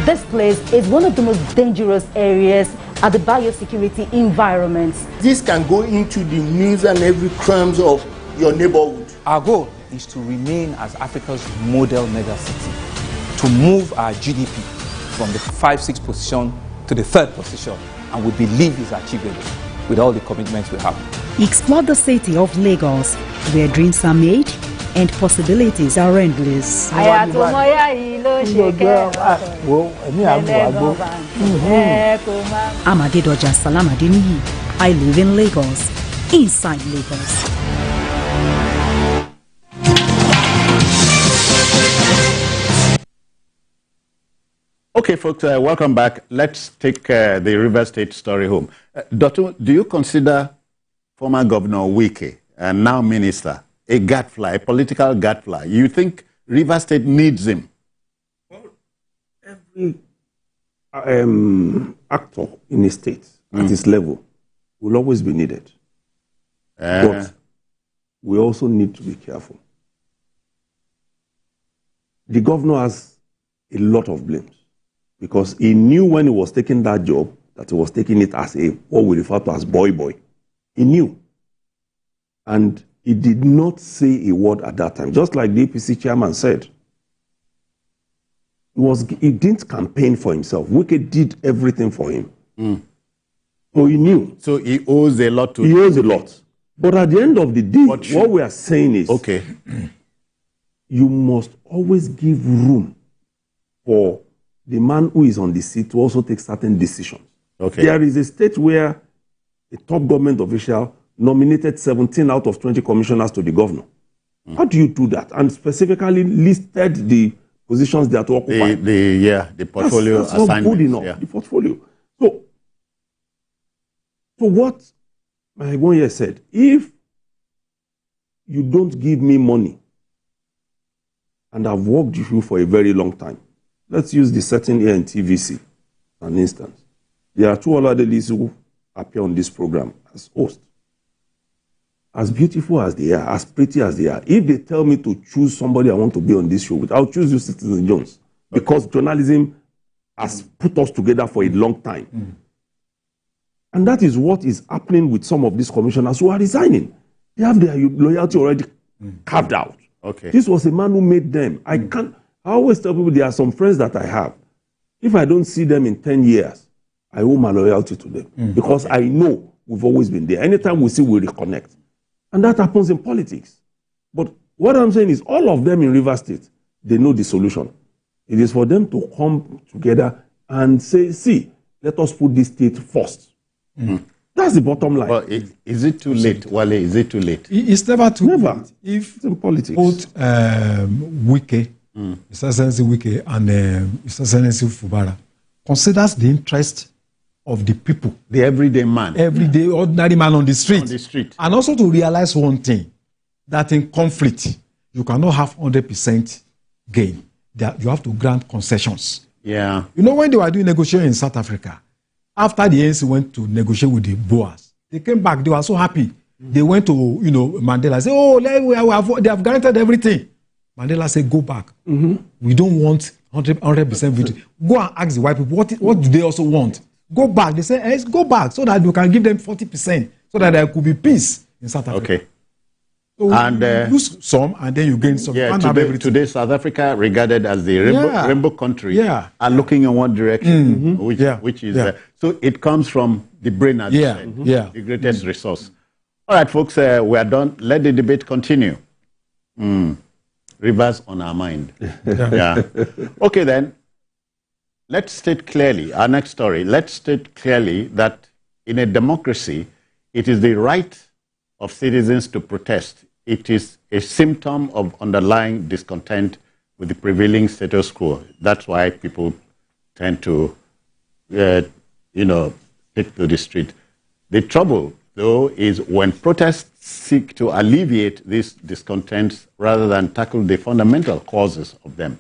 J: This place is one of the most dangerous areas at the biosecurity environment.
K: This can go into the news and every crimes of your neighborhood.
H: Our goal is to remain as Africa's model megacity, to move our GDP from the 5-6 position to the 3rd position, and we believe is achievable with all the commitments we have.
F: Explore the city of Lagos, where dreams are made and possibilities are endless. Amadedoja Salamadini. I live in Lagos, inside Lagos.
A: Okay, folks, welcome back. Let's take the River State story home. Dotun, do you consider former Governor Wike, and now Minister, a gadfly, a political gadfly? You think River State needs him?
C: Well, every actor in a state at this level will always be needed. But we also need to be careful. The governor has a lot of blames, because he knew when he was taking that job that he was taking it as what we refer to as boy. He knew. And he did not say a word at that time. Just like the APC chairman said, he didn't campaign for himself. Wike did everything for him. So he knew.
A: So he owes a lot to him.
C: He owes a lot. But at the end of the day, what we are saying is, you must always give room for the man who is on the seat to also take certain decisions. There is a state where a top government official nominated 17 out of 20 commissioners to the governor. How do you do that? And specifically listed the positions they are to occupy.
A: The portfolio
C: that's not good enough, the portfolio. So what my one year said, if you don't give me money, and I've worked with you for a very long time, let's use the setting here in TVC, an instance. There are 2 other ladies who appear on this program as hosts. As beautiful as they are, as pretty as they are, if they tell me to choose somebody I want to be on this show with, I'll choose you, Citizen Jones, because journalism has put us together for a long time. And that is what is happening with some of these commissioners who are resigning. They have their loyalty already carved out. This was a man who made them. I always tell people there are some friends that I have. If I don't see them in 10 years, I owe my loyalty to them because I know we've always been there. Anytime we see, we reconnect. And that happens in politics. But what I'm saying is all of them in River State, they know the solution. It is for them to come together and say, see, let us put this state first. That That's the bottom line.
A: Well, is it too late, Wale? Is it too late?
B: It's never too late. If
C: it's in politics.
B: Both Wike, His Excellency Wike, and His Excellency Fubara considers the interest of the people,
A: the everyday man,
B: everyday ordinary man on the street,
A: and
B: also to realize one thing, that in conflict you cannot have 100% gain. That you have to grant concessions.
A: Yeah.
B: You know, when they were doing negotiation in South Africa, after the ANC went to negotiate with the Boers, they came back, they were so happy. They went to, Mandela and said, oh, they have granted everything. Mandela said, go back. We don't want 100% victory. Go and ask the white people, what do they also want? Go back. They say, hey, go back so that you can give them 40%, so that there could be peace in South Africa.
A: Okay.
B: So and you lose some, and then you gain some.
A: Yeah, today South Africa, regarded as the rainbow country, are looking in one direction, which is so it comes from the brain, as you said, the greatest resource. All right, folks, we are done. Let the debate continue. Rivers on our mind. Okay, then. Let's state clearly, our next story, let's state clearly that in a democracy, it is the right of citizens to protest. It is a symptom of underlying discontent with the prevailing status quo. That's why people tend to, take to the street. The trouble, though, is when protests seek to alleviate these discontents rather than tackle the fundamental causes of them.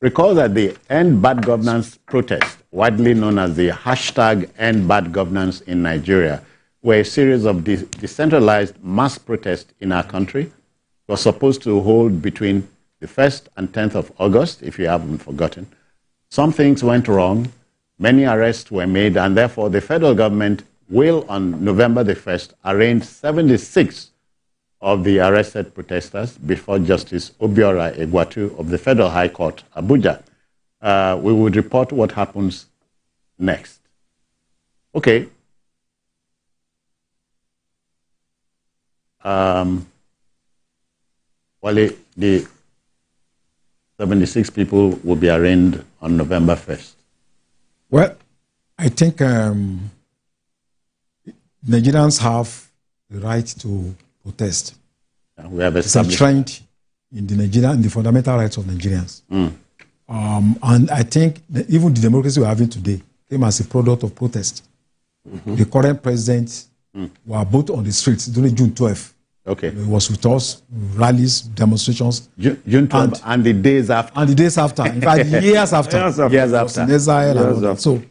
A: Recall that the End Bad Governance protest, widely known as the hashtag End Bad Governance in Nigeria, were a series of decentralized mass protests in our country. It was supposed to hold between the 1st and 10th of August, if you haven't forgotten. Some things went wrong, many arrests were made, and therefore the federal government will, on November the 1st, arraign 76 of the arrested protesters before Justice Obiora Egwatu of the Federal High Court, Abuja. We would report what happens next. Okay. Well, the 76 people will be arraigned on November 1st.
B: Well, I think Nigerians have the right to protest.
A: We have
B: it's enshrined in the fundamental rights of Nigerians. And I think that even the democracy we're having today came as a product of protest. The current president were both on the streets during June 12th.
A: Okay.
B: He was with us, rallies, demonstrations.
A: June 12th and the days after.
B: And the days after. In fact, years after.
A: Years after.
B: In exile so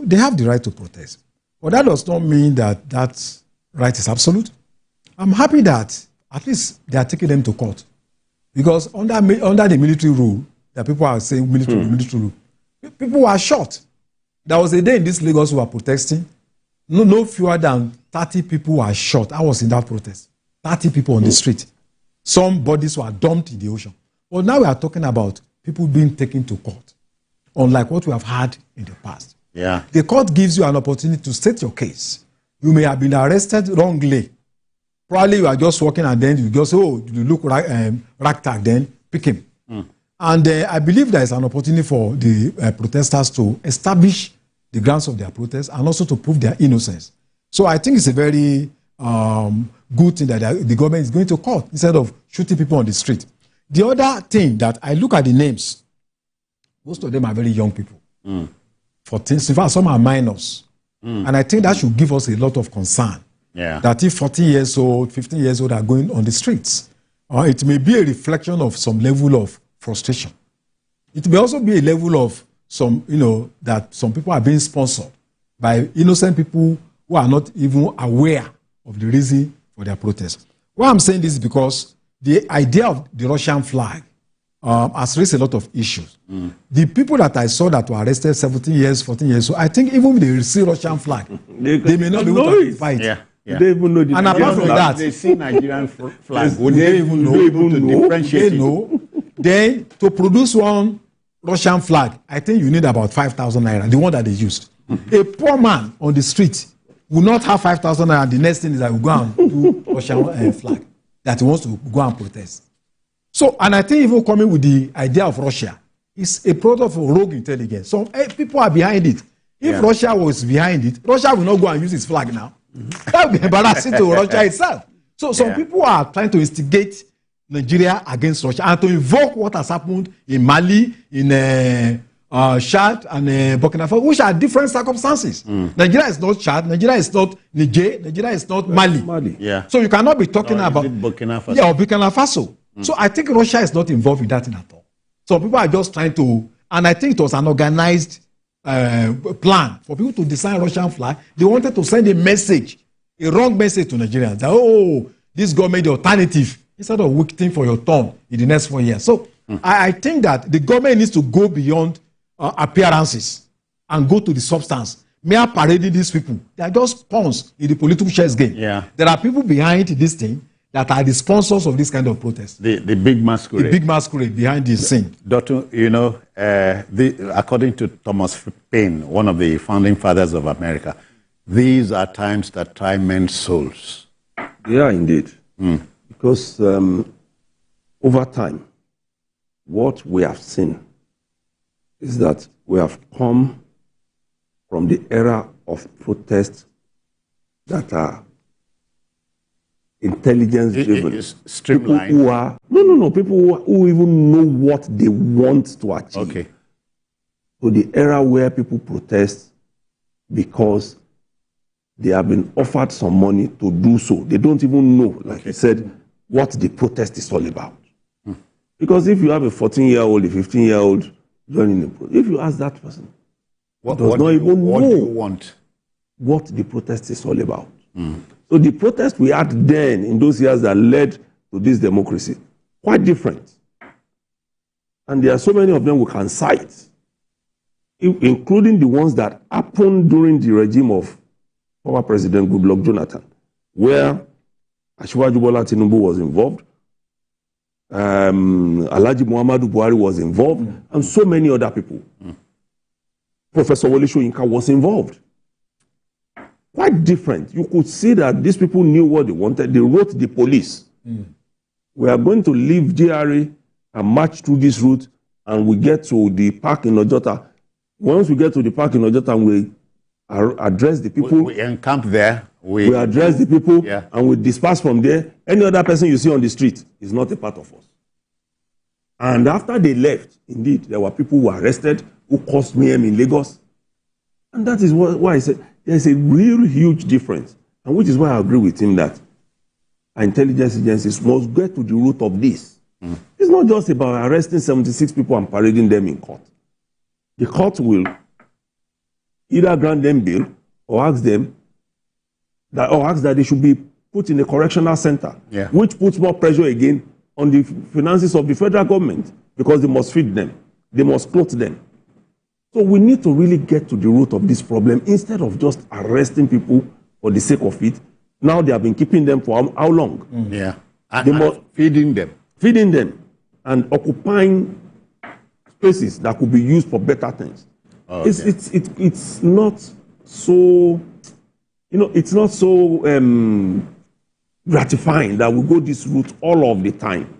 B: they have the right to protest. But that does not mean that that right is absolute. I'm happy that at least they are taking them to court. Because under the military rule, that people are saying military rule, people were shot. There was a day in this Lagos who were protesting. No fewer than 30 people were shot. I was in that protest. 30 people on the street. Some bodies were dumped in the ocean. But now we are talking about people being taken to court, unlike what we have had in the past.
A: Yeah.
B: The court gives you an opportunity to state your case. You may have been arrested wrongly. Probably you are just walking and then you just say, oh, you look ragtag, then pick him. And I believe there is an opportunity for the protesters to establish the grounds of their protest and also to prove their innocence. So I think it's a very good thing that the government is going to court instead of shooting people on the street. The other thing that I look at the names, most of them are very young people. 14, in fact, some are minors. And I think that should give us a lot of concern.
A: Yeah.
B: That if 14 years old, 15 years old are going on the streets, it may be a reflection of some level of frustration. It may also be a level of some, that some people are being sponsored by innocent people who are not even aware of the reason for their protest. Why I'm saying this is because the idea of the Russian flag has raised a lot of issues. The people that I saw that were arrested 17 years, 14 years, so I think even if they see Russian flag, they may not be able to fight.
A: Yeah.
C: They even know the
B: and apart from that,
A: they see Nigerian flag. Would they even know to differentiate?
B: They know. Then to produce one Russian flag, I think you need about 5,000 naira, the one that they used. A poor man on the street will not have 5,000 naira. The next thing is that we go and do Russian flag that he wants to go and protest. So, and I think even coming with the idea of Russia is a product of rogue intelligence. So people are behind it. If Russia was behind it, Russia will not go and use its flag now. That would be embarrassing to Russia itself. So some people are trying to instigate Nigeria against Russia and to invoke what has happened in Mali, in Chad and Burkina Faso, which are different circumstances. Nigeria is not Chad, Nigeria is not Niger, Nigeria is not Mali.
A: Yeah.
B: So you cannot be talking about
A: Burkina Faso.
B: Yeah, or Burkina Faso. So I think Russia is not involved in that thing at all. So people are just trying to, and I think it was an organized plan for people to design Russian flag. They wanted to send a message, a wrong message to Nigerians that, oh, this government the alternative, instead of waiting for your turn in the next 4 years. So I think that the government needs to go beyond appearances and go to the substance. Mere parading these people, they are just pawns in the political chess game.
A: Yeah.
B: There are people behind this thing that are the sponsors of this kind of protest.
A: The big masquerade.
B: The big masquerade behind this scene.
A: Doctor, you know, according to Thomas Paine, one of the founding fathers of America, these are times that try men's souls.
C: Yeah, indeed. Because over time, what we have seen is that we have come from the era of protests that are intelligence-driven.
A: Streamlined.
C: People who are people who even know what they want to achieve.
A: Okay.
C: To the era where people protest because they have been offered some money to do so. They don't even know, like you said, what the protest is all about. Because if you have a 14-year-old, a 15-year-old joining the protest, if you ask that person, what does not even know what the protest is all about. So the protest we had then in those years that led to this democracy, quite different. And there are so many of them we can cite, including the ones that happened during the regime of former President Goodluck Jonathan, where Asiwaju Bola Tinubu was involved, Alhaji Muhammadu Buhari was involved, and so many other people. Professor Wole Soyinka was involved. Quite different. You could see that these people knew what they wanted. They wrote the police. We are going to leave GRA and march through this route, and we get to the park in Ojota. Once we get to the park in Ojota, we address the people.
A: We encamp there.
C: We address the people, and we disperse from there. Any other person you see on the street is not a part of us. And after they left, indeed, there were people who were arrested, who caused mayhem in Lagos. And that is why I said there's a real huge difference. And which is why I agree with him that our intelligence agencies must get to the root of this. It's not just about arresting 76 people and parading them in court. The court will either grant them bail or ask that they should be put in a correctional center, which puts more pressure again on the finances of the federal government because they must feed them, they must clothe them. So we need to really get to the root of this problem instead of just arresting people for the sake of it. Now they have been keeping them for how long?
A: And feeding them
C: and occupying spaces that could be used for better things. It's not so, it's not so gratifying that we go this route all of the time.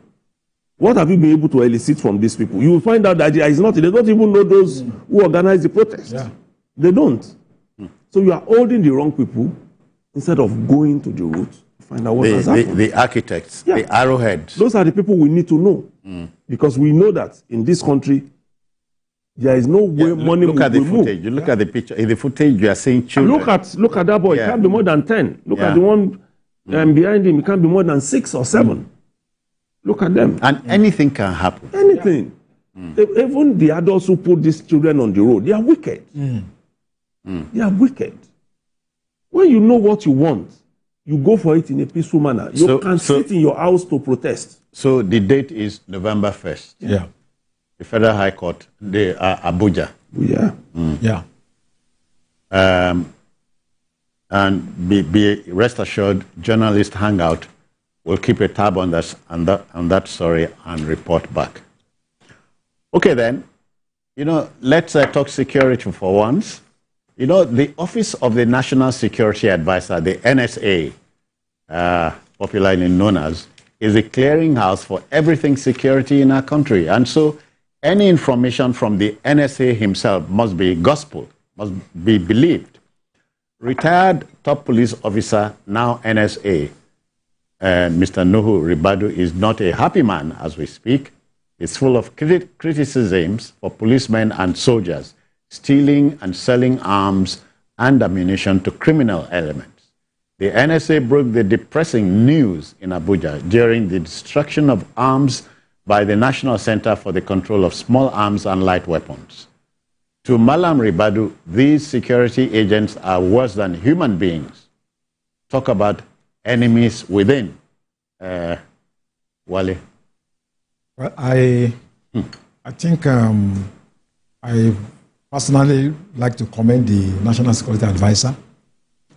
C: What have you been able to elicit from these people? You will find out that they don't even know those who organize the protest. They don't. So you are holding the wrong people instead of going to the root to find out what has happened.
A: The architects, the arrowheads.
C: Those are the people we need to know. Because we know that in this country, there is no way money will be moved.
A: Footage. You look at the picture. In the footage, you are seeing children.
C: Look at that boy. It can't be more than 10. Look at the one behind him. It can't be more than 6 or 7. Look at them.
A: And anything can happen.
C: Anything. Even the adults who put these children on the road, they are wicked. They are wicked. When you know what you want, you go for it in a peaceful manner. You can sit in your house to protest.
A: So the date is November 1st. The Federal High Court, Abuja. And be rest assured, journalist Hangout will keep a tab on that story and report back. Okay, then, let's talk security for once. The Office of the National Security Advisor, the NSA, popularly known as, is a clearinghouse for everything security in our country. And so any information from the NSA himself must be gospel. must be believed. Retired top police officer, now NSA, Mr. Nuhu Ribadu, is not a happy man as we speak. He's full of criticisms for policemen and soldiers stealing and selling arms and ammunition to criminal elements. The NSA broke the depressing news in Abuja during the destruction of arms by the National Center for the Control of Small Arms and Light Weapons. To Malam Ribadu, these security agents are worse than human beings. Talk about enemies within. Wale.
B: Well, I think I personally like to commend the National Security Advisor,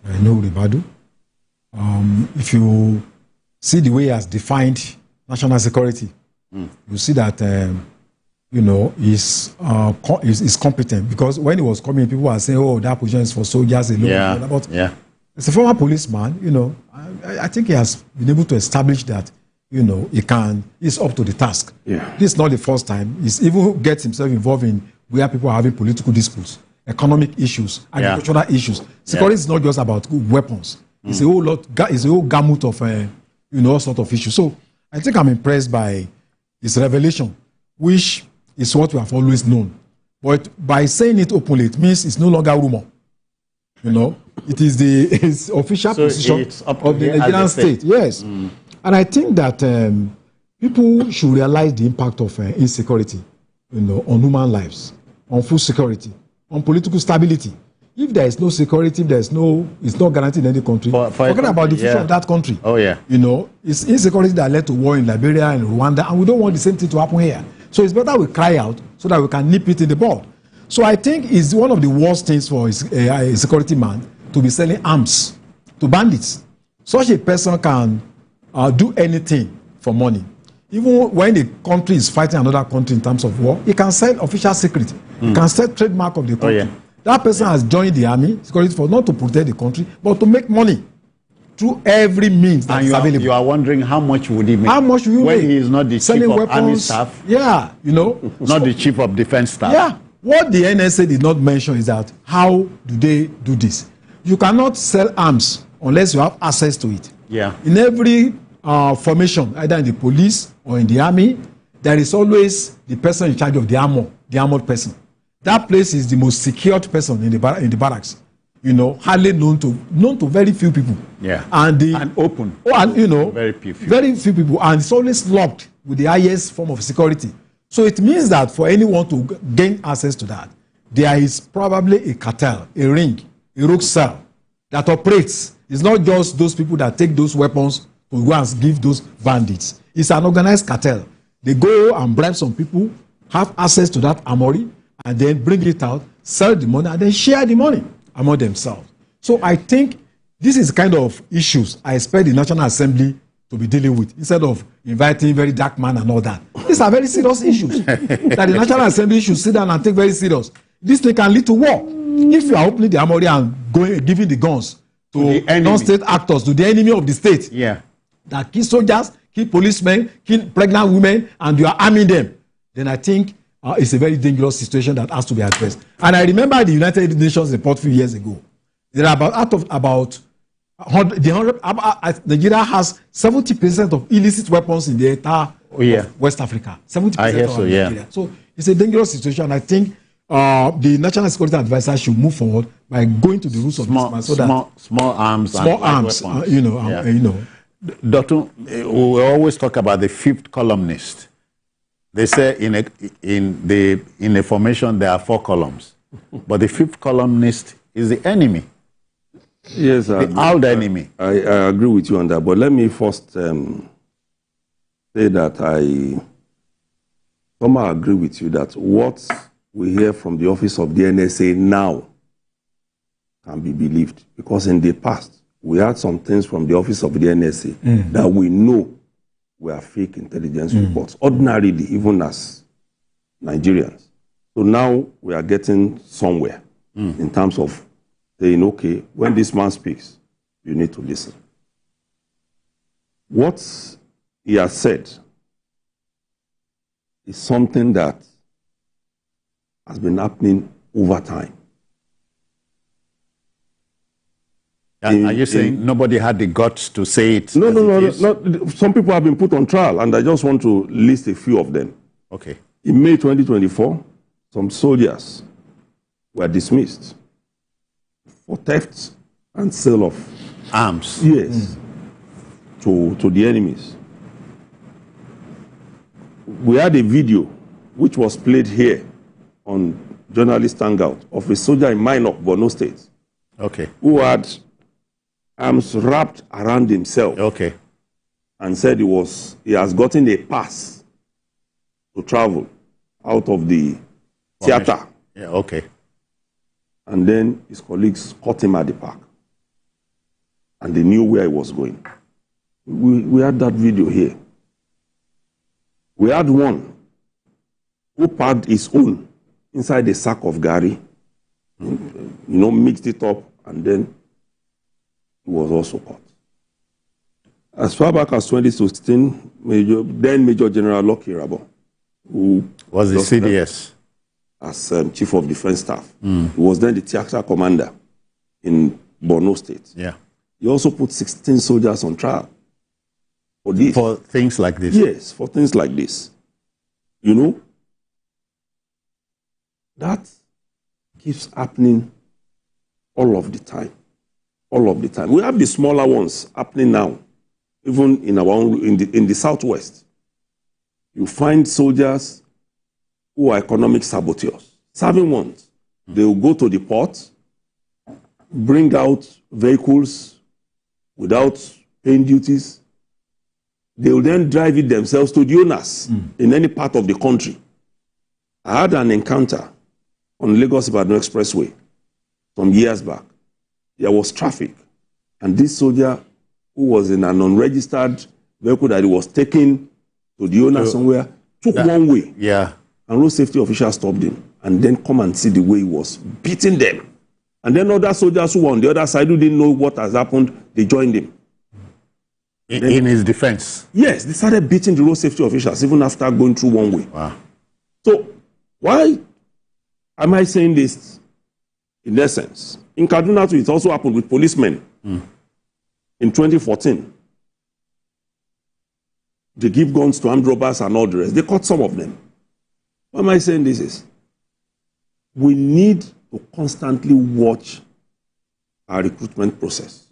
B: Nuhu Ribadu. If you see the way he has defined national security, you see that he's competent, because when he was coming, people were saying, "Oh, that position is for soldiers alone."
A: Yeah.
B: But as a former policeman, I think he has been able to establish that he's up to the task.
C: Yeah.
B: This is not the first time. He's even gets himself involved in where people are having political disputes, economic issues, agricultural issues. Security is not just about weapons. It's a whole lot. It's a whole gamut of all sort of issues. So I think I'm impressed by his revelation, which is what we have always known. But by saying it openly, it means it's no longer rumor. It is his official position of the Nigerian state. Yes. And I think that people should realize the impact of insecurity, on human lives, on food security, on political stability. If there is no security, it's not guaranteed in any country. Forget about the future of that country.
A: Oh, yeah.
B: It's insecurity that led to war in Liberia and Rwanda, and we don't want the same thing to happen here. So it's better we cry out so that we can nip it in the bud. So I think it's one of the worst things for a security man to be selling arms to bandits. Such a person can do anything for money. Even when the country is fighting another country in terms of war, he can sell official secret. He can sell trademark of the country.
A: Oh, yeah.
B: That person has joined the army, security force, not to protect the country, but to make money through every means that is available.
A: You are wondering how much would he make?
B: How much will you
A: when
B: make?
A: He is not the
B: selling
A: chief of
B: weapons,
A: army staff?
B: Yeah,
A: Not the chief of defense staff?
B: Yeah. What the NSA did not mention is that how do they do this? You cannot sell arms unless you have access to it.
A: Yeah.
B: In every formation, either in the police or in the army, there is always the person in charge of the armored person. That place is the most secured person in the barracks. Hardly known to very few people.
A: Yeah.
B: And
A: open.
B: Very few people. And it's always locked with the highest form of security. So it means that for anyone to gain access to that, there is probably a cartel, a ring, a rogue cell that operates. It's not just those people that take those weapons to go and give those bandits. It's an organized cartel. They go and bribe some people, have access to that armory, and then bring it out, sell the money, and then share the money among themselves. So I think this is the kind of issues I expect the National Assembly to be dealing with, instead of inviting very dark man and all that. These are very serious issues that the National Assembly should sit down and take very serious. This thing can lead to war. If you are opening the armory and giving the guns to non-state actors, to the enemy of the state, that kill soldiers, kill policemen, kill pregnant women, and you are arming them, then I think it's a very dangerous situation that has to be addressed. And I remember the United Nations report a few years ago. There are Nigeria has 70% of illicit weapons in the entire of West Africa. 70%
A: I hear
B: of
A: so,
B: Nigeria. So it's a dangerous situation. I think the National Security Advisor should move forward by going to the roots of this man, so that
A: small arms,
B: weapons.
A: Doctor, we always talk about the fifth columnist. They say in a formation there are 4 columns, but the fifth columnist is the enemy.
C: Yes,
A: the old enemy.
C: I agree with you on that, but let me first say that I somehow agree with you that what we hear from the office of the NSA now can be believed, because in the past we had some things from the office of the NSA that we know were fake intelligence reports, ordinarily, even as Nigerians. So now we are getting somewhere in terms of saying, okay, when this man speaks, you need to listen. What he has said is something that has been happening over time.
A: Are you saying nobody had the guts to say it?
C: No. Some people have been put on trial, and I just want to list a few of them.
A: Okay.
C: In May 2024, some soldiers were dismissed for theft and sale of
A: arms.
C: Yes. To the enemies. We had a video which was played here on Journalist Hangout of a soldier in Minok, Borno State.
A: Okay.
C: Who had arms wrapped around himself.
A: Okay.
C: And said he has gotten a pass to travel out of the theater.
A: Yeah, okay.
C: And then his colleagues caught him at the park. And they knew where he was going. We had that video here. We had one who packed his own inside a sack of gari, mixed it up, and then he was also caught. As far back as 2016, Major General Lucky Rabo, who
A: was the CDS
C: as Chief of Defense Staff, he was then the theater commander in Borno State.
A: Yeah.
C: He also put 16 soldiers on trial for this.
A: For things like this?
C: Yes, for things like this. That keeps happening all of the time. All of the time. We have the smaller ones happening now, even in our own, in the southwest. You find soldiers who are economic saboteurs, serving ones. They will go to the port, bring out vehicles without paying duties. They will then drive it themselves to the owners in any part of the country. I had an encounter on Lagos-Ibadan Expressway some years back. There was traffic, and this soldier, who was in an unregistered vehicle that he was taking to the owner somewhere, took one way.
A: Yeah.
C: And road safety officials stopped him, and then come and see the way he was beating them. And then other soldiers who were on the other side who didn't know what has happened, they joined him.
A: In his defense?
C: Yes, they started beating the road safety officials even after going through one way.
A: Wow.
C: So why am I saying this? In essence, in Kaduna too, it also happened with policemen in 2014. They give guns to armed robbers and all the rest. They caught some of them. Why am I saying this is? We need to constantly watch our recruitment process.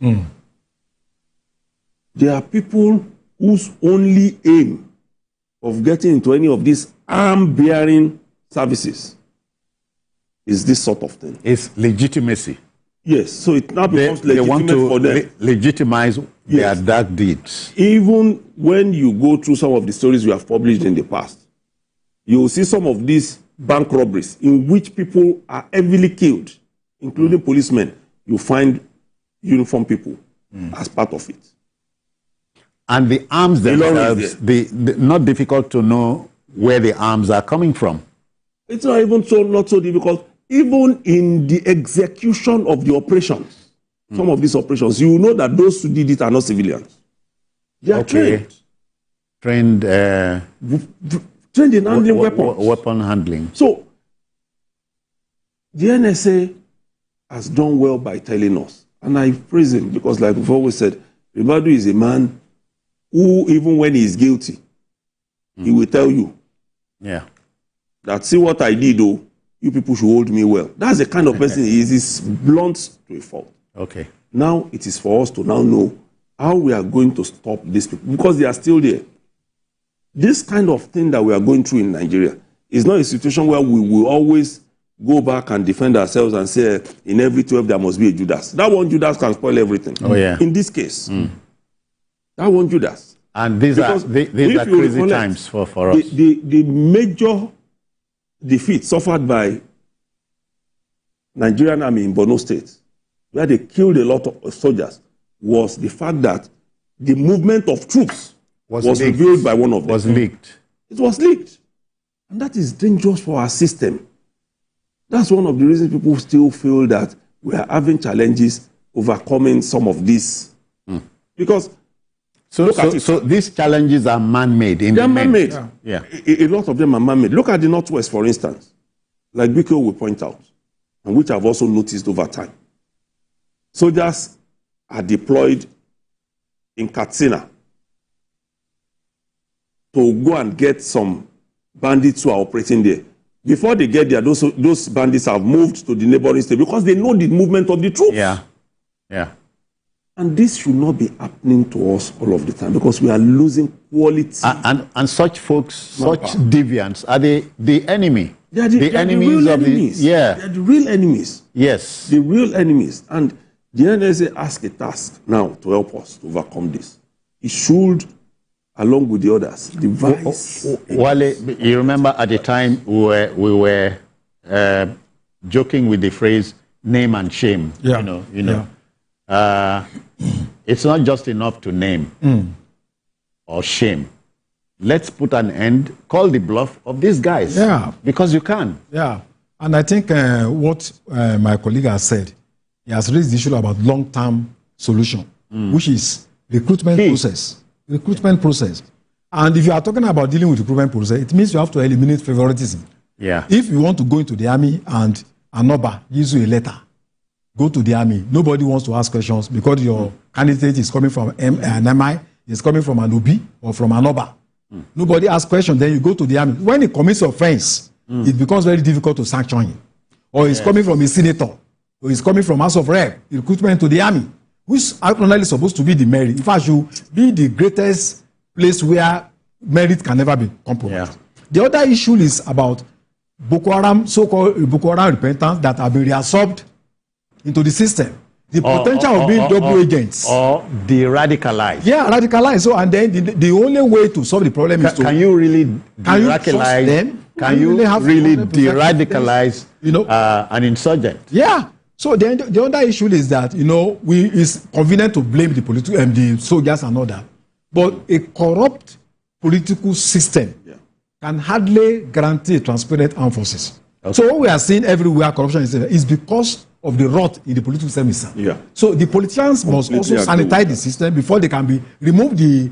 C: There are people whose only aim of getting into any of these arm-bearing services is this sort of thing.
A: It's legitimacy.
C: Yes, so it now becomes legitimate for them.
A: Legitimize their dark deeds.
C: Even when you go through some of the stories we have published in the past, you will see some of these bank robberies in which people are heavily killed, including policemen. You find uniformed people as part of it.
A: And the arms themselves, not difficult to know where the arms are coming from.
C: It's not even not so difficult. Even in the execution of the operations, some of these operations, you know that those who did it are not civilians. They are trained.
A: Trained
C: in handling weapons.
A: Weapon handling.
C: So, the NSA has done well by telling us. And I praise him because, like we've always said, Ribadu is a man who, even when he is guilty, he will tell you that, see what I did, though, you people should hold me well. That's the kind of person he is. He's blunt to a fault.
A: Okay.
C: Now it is for us to now know how we are going to stop these people because they are still there. This kind of thing that we are going through in Nigeria is not a situation where we will always go back and defend ourselves and say in every 12 there must be a Judas. That one Judas can spoil everything.
A: Oh, yeah.
C: In this case, that one Judas.
A: And these are crazy times for us.
C: The major defeat suffered by Nigerian army in Borno State, where they killed a lot of soldiers, was the fact that the movement of troops was revealed by one of them.
A: Was leaked.
C: It was leaked. And that is dangerous for our system. That's one of the reasons people still feel that we are having challenges overcoming some of these. Because
A: So these challenges are man-made.
C: They are man-made.
A: Yeah.
C: A lot of them are man-made. Look at the Northwest, for instance, like Biko will point out, and which I've also noticed over time. Soldiers are deployed in Katsina to go and get some bandits who are operating there. Before they get there, those bandits have moved to the neighboring state because they know the movement of the troops.
A: Yeah, yeah.
C: And this should not be happening to us all of the time because we are losing quality.
A: And such folks, such deviants, are the enemy?
C: They are the
A: enemies
C: real
A: of
C: enemies.
A: the... Yeah.
C: They are the real enemies.
A: Yes.
C: The real enemies. And the NSA asked a task now to help us to overcome this. It should, along with the others, devise...
A: Wale, you remember at the time we were joking with the phrase name and shame.
B: Yeah.
A: You know. Yeah. It's not just enough to name or shame. Let's put an end, call the bluff of these guys.
B: Yeah.
A: Because you can.
B: Yeah. And I think what my colleague has said, he has raised the issue about long-term solution, which is recruitment process. Recruitment process. And if you are talking about dealing with recruitment process, it means you have to eliminate favoritism.
A: Yeah.
B: If you want to go into the army and Anoba gives you a letter, go to the army. Nobody wants to ask questions because your candidate is coming from an MI, is coming from an OB or from Anoba. Nobody asks questions, then you go to the army. When he commits offense, it becomes very difficult to sanction him. Or he's coming from a senator, or he's coming from House of Rep, recruitment to the army, which is actually supposed to be the merit. In fact, should be the greatest place where merit can never be compromised. Yeah. The other issue is about Boko Haram, so-called Boko Haram repentance that have been reabsorbed into the system. The potential of being double agents.
A: Or de-radicalized.
B: Yeah, radicalized. So, and then the only way to solve the problem is to...
A: Can you really de-radicalize them? Can you really de-radicalize an insurgent?
B: Yeah. So then the other issue is that, it's convenient to blame the the soldiers and all that. But a corrupt political system can hardly guarantee transparent armed forces. Okay. So what we are seeing everywhere corruption is because of the rot in the political system.
C: Yeah.
B: So the politicians must also sanitize the system before they can remove the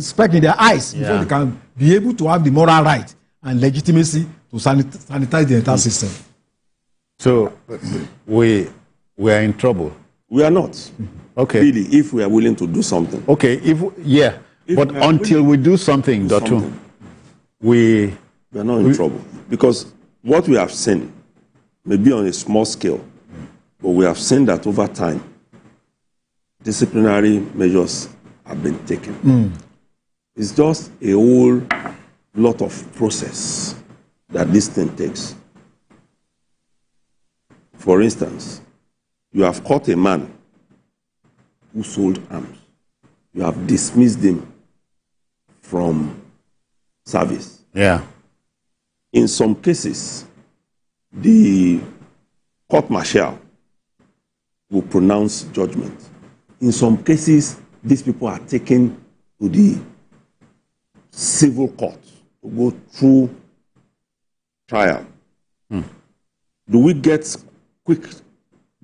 B: speck in their eyes, before they can be able to have the moral right and legitimacy to sanitize the entire system.
A: So we are in trouble.
C: We are not.
A: Okay.
C: Really, if we are willing to do something.
A: Okay. But until we do something, Dr. We
C: are not in trouble. Because what we have seen, maybe on a small scale, but we have seen that over time, disciplinary measures have been taken. It's just a whole lot of process that this thing takes. For instance, you have caught a man who sold arms. You have dismissed him from service.
A: Yeah.
C: In some cases, the court martial will pronounce judgment. In some cases, these people are taken to the civil court to go through trial. Do we get quick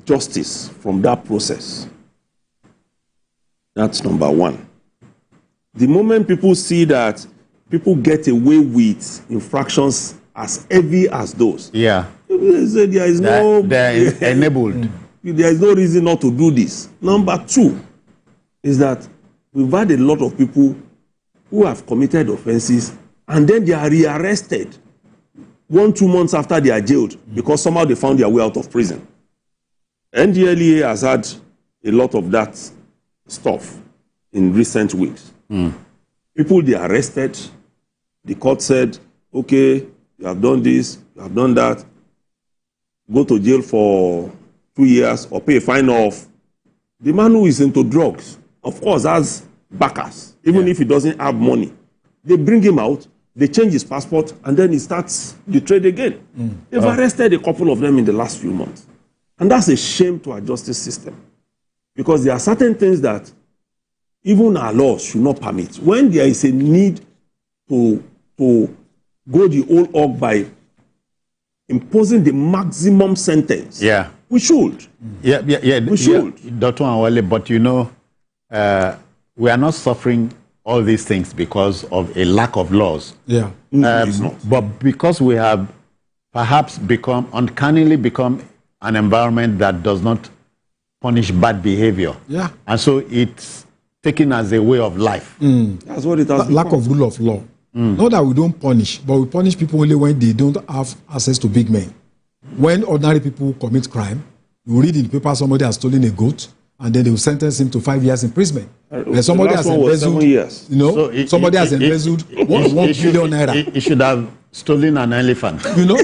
C: justice from that process? That's number one. The moment people see that people get away with infractions as heavy as those,
A: there
C: is
A: they're enabled.
C: There is no reason not to do this. Number two is that we've had a lot of people who have committed offenses and then they are rearrested 1-2 months after they are jailed because somehow they found their way out of prison. NDLEA has had a lot of that stuff in recent weeks. People they arrested, the court said, okay, you have done this, you have done that, go to jail for 2 years or pay a fine of. The man who is into drugs, of course, has backers, even if he doesn't have money. They bring him out, they change his passport, and then he starts the trade again. They've arrested a couple of them in the last few months. And that's a shame to our justice system. Because there are certain things that even our laws should not permit. When there is a need to go the whole hog by imposing the maximum sentence, we should.
A: We should. Dr. Anwale, but we are not suffering all these things because of a lack of laws.
C: It's not.
A: But because we have perhaps uncannily become an environment that does not punish bad behavior.
B: Yeah.
A: And so it's taken as a way of life.
C: That's what it has
B: Lack
C: become.
B: of rule of law. Not that we don't punish, but we punish people only when they don't have access to big men. When ordinary people commit crime, you read in the paper somebody has stolen a goat, and then they will sentence him to 5 years imprisonment. And somebody has embezzled,
C: 7 years.
B: you know,
A: So
B: somebody has embezzled 1 billion naira.
A: He should have stolen an elephant.
B: You know,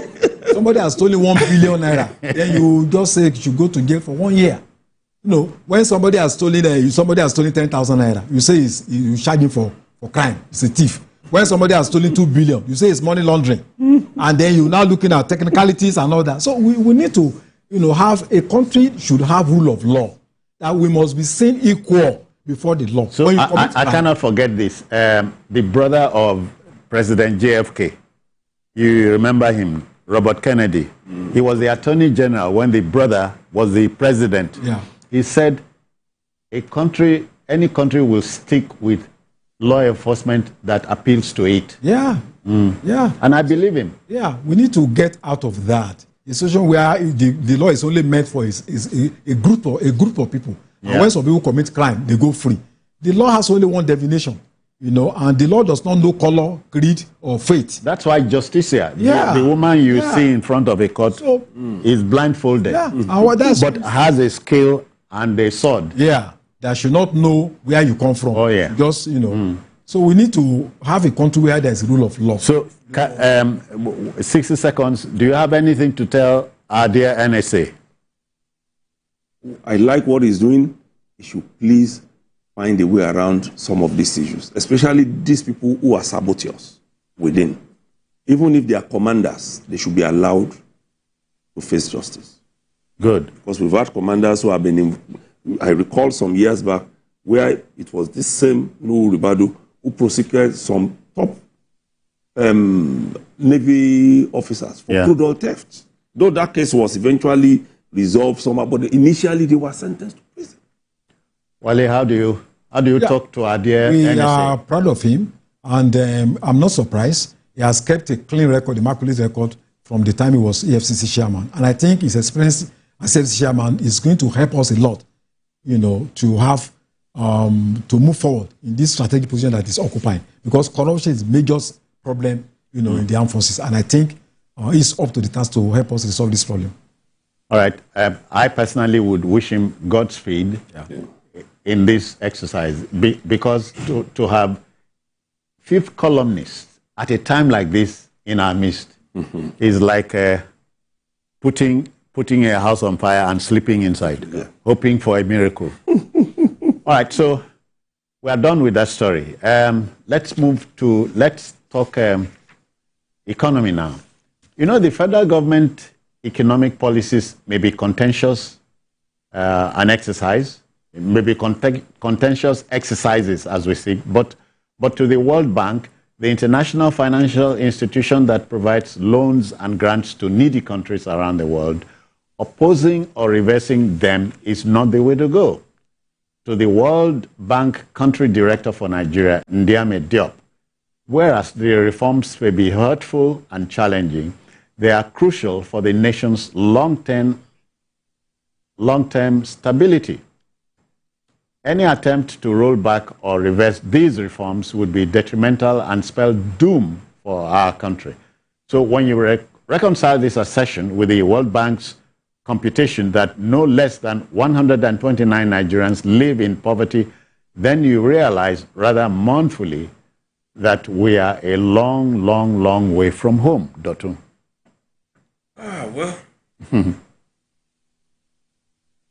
B: somebody has stolen 1 billion naira. Then you just say you should go to jail for 1 year. You know, when somebody has stolen 10,000 naira, you say you charge him for crime. It's a thief. When somebody has stolen 2 billion, you say it's money laundering. And then you're now looking at technicalities and all that. So we need to, have a country should have rule of law. That we must be seen equal before the law.
A: So I cannot forget this. The brother of President JFK, you remember him, Robert Kennedy. He was the Attorney General when the brother was the president.
B: Yeah.
A: He said, any country will stick with law enforcement that appeals to it.
B: Yeah. Yeah.
A: And I believe him.
B: Yeah. We need to get out of that. A situation where the law is only meant for a group of people. Yeah. And when some people commit crime, they go free. The law has only one definition, and the law does not know color, creed, or faith.
A: That's why Justicia, the woman you see in front of a court, is blindfolded, but has a scale and a sword.
B: Yeah, that should not know where you come from.
A: Oh, yeah.
B: Just, So we need to have a country where there's a rule of law.
A: So, 60 seconds, do you have anything to tell our dear NSA?
C: I like what he's doing. He should please find a way around some of these issues, especially these people who are saboteurs within. Even if they are commanders, they should be allowed to face justice.
A: Good.
C: Because we've had commanders who have been I recall some years back where it was this same Nuhu Ribadu who prosecuted some top Navy officers for crude oil theft. Though that case was eventually resolved somehow, but initially they were sentenced to prison.
A: Wale, how do you talk to our dear
B: We
A: NSA?
B: are proud of him, and I'm not surprised. He has kept a clean record, immaculate record, from the time he was EFCC chairman. And I think his experience as EFCC chairman is going to help us a lot, to have to move forward in this strategic position that is occupying, because corruption is a major problem, in the armed forces. And I think it's up to the task to help us resolve this problem.
A: All right. I personally would wish him Godspeed in this exercise, because to have fifth columnists at a time like this in our midst is like putting a house on fire and sleeping inside, hoping for a miracle. All right, so we are done with that story. Let's talk economy now. The federal government economic policies may be contentious an exercise, maybe contentious exercises as we see, but to the World Bank, the international financial institution that provides loans and grants to needy countries around the world, opposing or reversing them is not the way to go. To the World Bank country director for Nigeria, Ndiame Diop, whereas the reforms may be hurtful and challenging, they are crucial for the nation's long-term stability. Any attempt to roll back or reverse these reforms would be detrimental and spell doom for our country. So when you reconcile this assertion with the World Bank's computation that no less than 129 Nigerians live in poverty, then you realize rather mournfully that we are a long, long, long way from home, Dotun.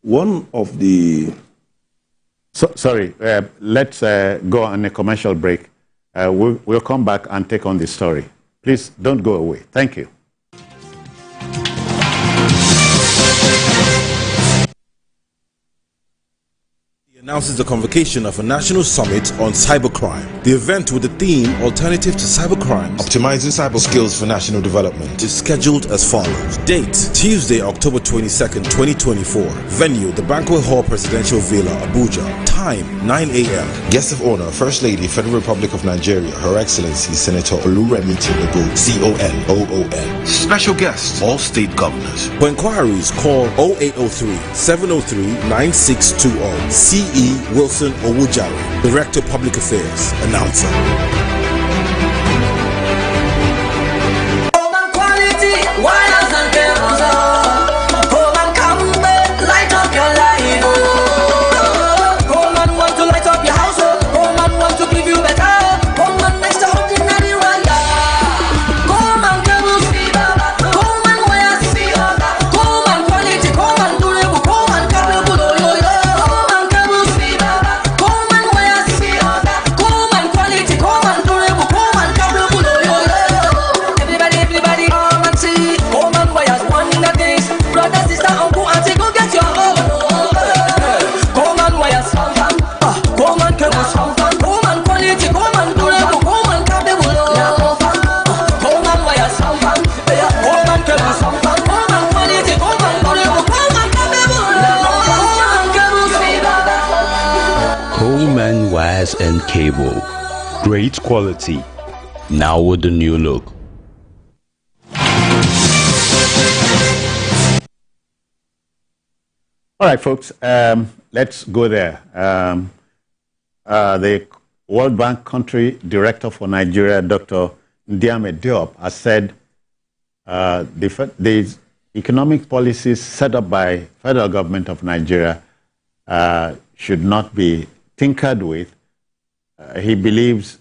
C: One of the...
A: Sorry, let's go on a commercial break. We'll come back and take on this story. Please don't go away. Thank you.
L: announces the convocation of a national summit on cybercrime. The event with the theme Alternative to Cybercrimes, Optimizing Cyber Skills for National Development is scheduled as follows. Date, Tuesday, October 22nd, 2024. Venue, the Banquet Hall Presidential Villa, Abuja. Time, 9 a.m. Guest of honor, First Lady, Federal Republic of Nigeria, Her Excellency Senator Oluremi Tinubu, CON. Special guests, all state governors. For inquiries, call 0803-703-9620. C.E. Wilson Owujari, Director of Public Affairs, announcer.
M: And cable, great quality, now with the new look.
A: All right, folks, let's go there. The World Bank Country Director for Nigeria, Dr. Ndiame Diop, has said the economic policies set up by federal government of Nigeria should not be tinkered with. He believes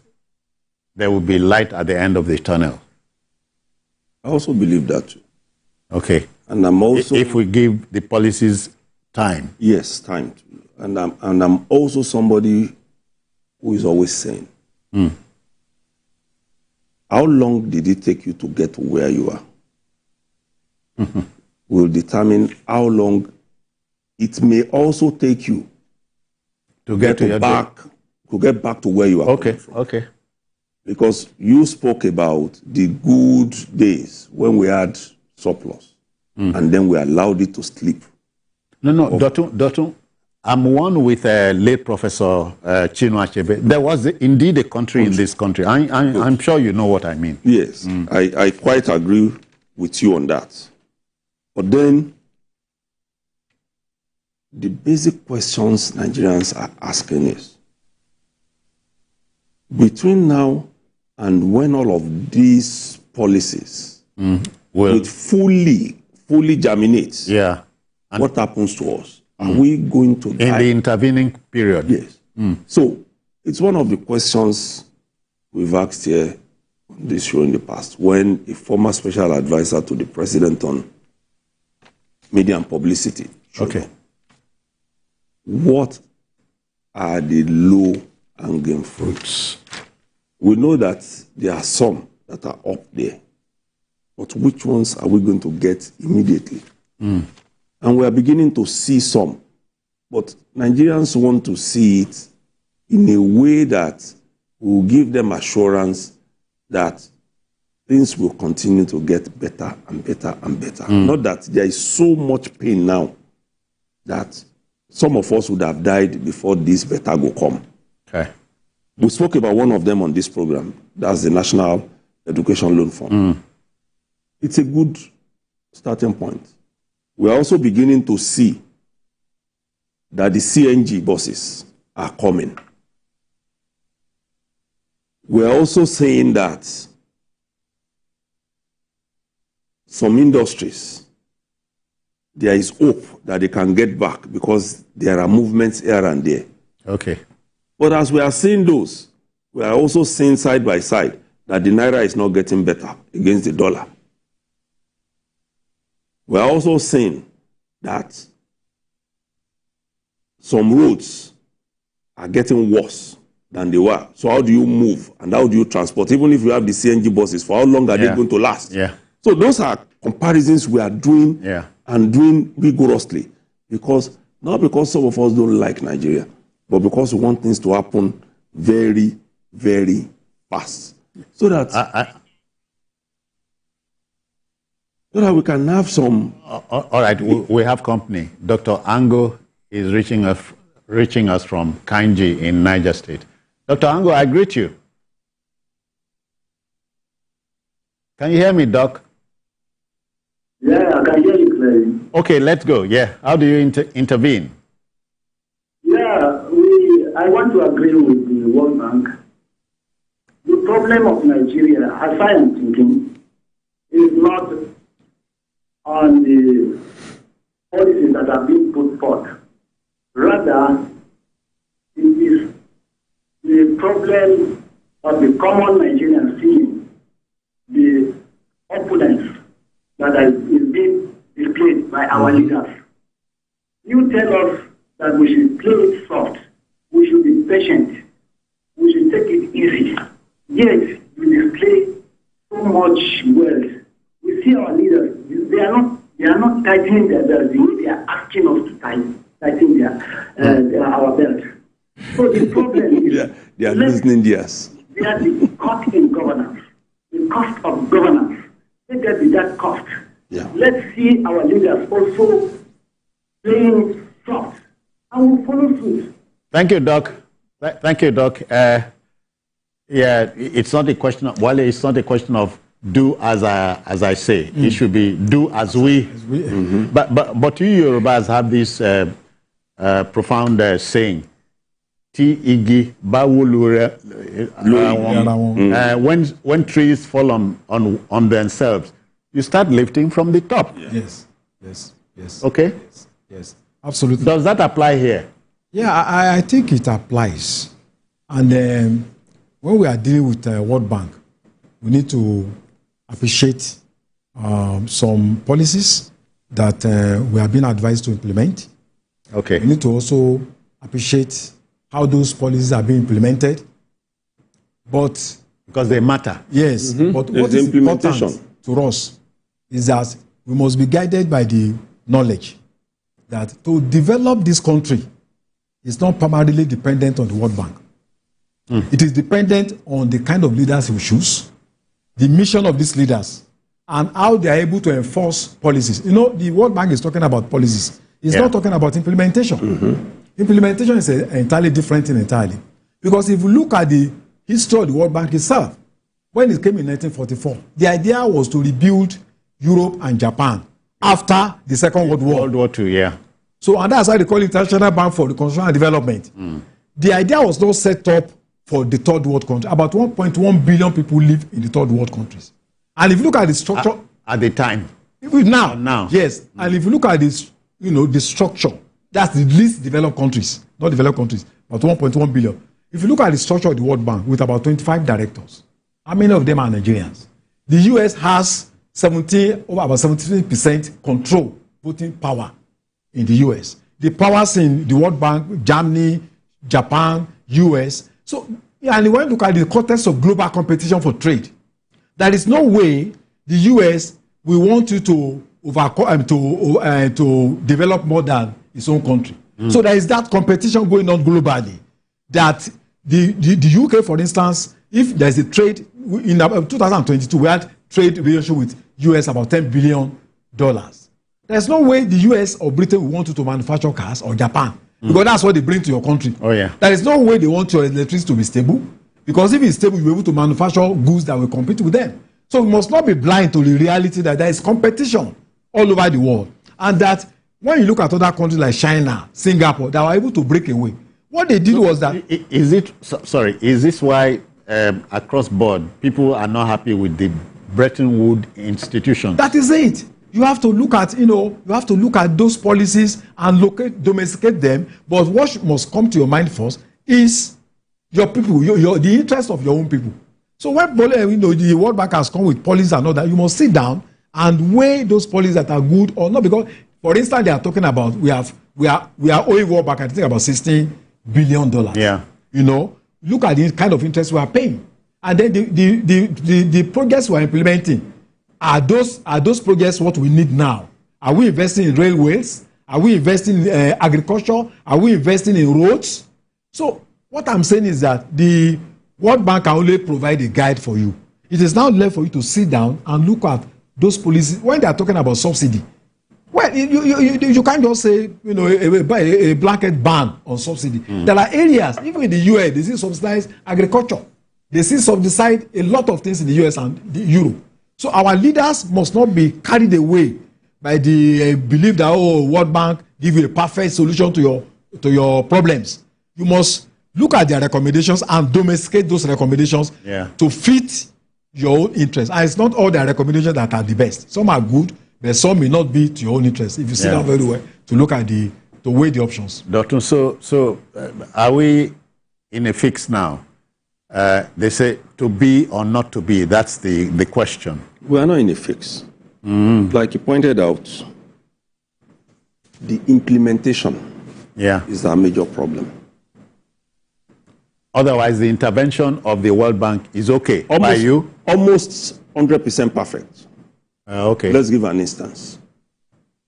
A: there will be light at the end of the tunnel.
C: I also believe that too.
A: Okay.
C: And I'm also...
A: If we give the policies time.
C: Yes, time. And I'm also somebody who is always saying, how long did it take you to get to where you are? Will determine how long it may also take you to get back to where you are.
A: Okay, okay.
C: Because you spoke about the good days when we had surplus, and then we allowed it to sleep.
A: No, Dotun, I'm one with late Professor Chinua Achebe. There was indeed a country in this country. I'm sure you know what I mean.
C: Yes, I quite agree with you on that. But then, the basic questions Nigerians are asking is, between now and when all of these policies will fully germinate, what happens to us? Are we going to die?
A: In the intervening period?
C: Yes. So, it's one of the questions we've asked here on this show in the past, when a former special advisor to the president on media and publicity.
A: Okay.
C: What are the low-hanging fruits? We know that there are some that are up there, but which ones are we going to get immediately? And we are beginning to see some, but Nigerians want to see it in a way that will give them assurance that things will continue to get better and better and better. Not that there is so much pain now that some of us would have died before this better will come.
A: Okay.
C: We spoke about one of them on this program. That's the National Education Loan Fund. It's a good starting point. We are also beginning to see that the CNG buses are coming. We are also saying that some industries, there is hope that they can get back because there are movements here and there.
A: Okay.
C: But as we are seeing those, we are also seeing side by side that the Naira is not getting better against the dollar. We are also seeing that some roads are getting worse than they were. So how do you move and how do you transport? Even if you have the CNG buses, for how long are they going to last? So those are comparisons we are doing and doing rigorously. Not because some of us don't like Nigeria, but because we want things to happen very, very fast. So that, so that we can have some...
A: all right, we have company. Dr. Ango is reaching us from Kanji in Niger State. Dr. Ango, I greet you. Can you hear me, Doc?
N: Yeah, I can hear you clearly.
A: Okay, let's go. Yeah, how do you intervene?
N: Yeah, I want to agree with the World Bank. The problem of Nigeria, as I am thinking, is not on the policies that are being put forth. Rather, it is the problem of the common Nigerian seeing the opulence that is being displayed by our leaders. You tell us that we should play it soft, we should be patient, we should take it easy. Yet, we display so much wealth. We see our leaders, they are not tightening their belts, they are asking us to tighten our belt. So the problem is...
C: they are losing theirs.
N: They are the cost in governance, the cost of governance. Let there be that cost.
C: Yeah.
N: Let's see our leaders also playing soft, and we'll follow suit.
A: Thank you, Doc. Thank you, Doc. Yeah, it's not a question of, well, it's not a question of do as I say. It should be do as we. Mm-hmm. But you Yorubas have this profound saying, Ti igi bawulure. When trees fall on themselves, you start lifting from the top.
B: Yes.
A: Okay?
B: Yes. Absolutely.
A: Does that apply here?
B: Yeah, I think it applies. And when we are dealing with World Bank, we need to appreciate some policies that we have been advised to implement.
A: Okay.
B: We need to also appreciate how those policies are being implemented. But
A: because they matter.
B: Yes. Mm-hmm. But what is important to us is that we must be guided by the knowledge that to develop this country is not primarily dependent on the World Bank. It is dependent on the kind of leaders we choose, the mission of these leaders, and how they are able to enforce policies. You know, the World Bank is talking about policies. It's not talking about implementation. Mm-hmm. Implementation is an entirely different thing entirely. Because if you look at the history of the World Bank itself, when it came in 1944, the idea was to rebuild Europe and Japan after the Second World War.
A: World War II, yeah.
B: So, and that's why they call it International Bank for Reconstruction and Development. The idea was not set up for the third world country. About 1.1 billion people live in the third world countries. And if you look at the structure...
A: At the time.
B: Now. Yes. And if you look at this, the structure, that's the least developed countries. Not developed countries, but 1.1 billion. If you look at the structure of the World Bank with about 25 directors, how many of them are Nigerians? The US has over about 17% control, voting power in the US. The powers in the World Bank, Germany, Japan, US. So, and when you look at the context of global competition for trade, there is no way the US will want you to to develop more than its own country. So there is that competition going on globally. That the UK, for instance, if there is a trade in 2022, we had trade relationship with US about $10 billion. There's no way the US or Britain will want you to manufacture cars, or Japan. Because that's what they bring to your country.
A: Oh, yeah.
B: There is no way they want your electricity to be stable. Because if it's stable, you'll be able to manufacture goods that will compete with them. So we must not be blind to the reality that there is competition all over the world. And that when you look at other countries like China, Singapore, they were able to break away. What they did was that...
A: Is this why across board, people are not happy with the Bretton Woods institutions?
B: That is it. You have to look at, those policies and domesticate them. But what must come to your mind first is your people, the interest of your own people. So when the World Bank has come with policies and all that, you must sit down and weigh those policies that are good or not. Because, for instance, they are talking about we are owing World Bank, I think, about $16 billion.
A: Yeah.
B: Look at the kind of interest we are paying, and then the projects we are implementing. Are those projects what we need now? Are we investing in railways? Are we investing in agriculture? Are we investing in roads? So what I'm saying is that the World Bank can only provide a guide for you. It is now left for you to sit down and look at those policies when they are talking about subsidy. Well, you can't just say, you know, a blanket ban on subsidy. There are areas, even in the US, they see subsidized agriculture. They see subsidize a lot of things in the US and Europe. So our leaders must not be carried away by the belief that, oh, World Bank give you a perfect solution to your problems. You must look at their recommendations and domesticate those recommendations to fit your own interests. And it's not all their recommendations that are the best. Some are good, but some may not be to your own interest. If you sit down very well to look at to weigh the options.
A: Doctor, so are we in a fix now? They say to be or not to be. That's the question.
C: We are not in a fix. Like you pointed out, the implementation is our major problem.
A: Otherwise, the intervention of the World Bank is okay by you?
C: Almost 100% perfect.
A: Okay.
C: Let's give an instance.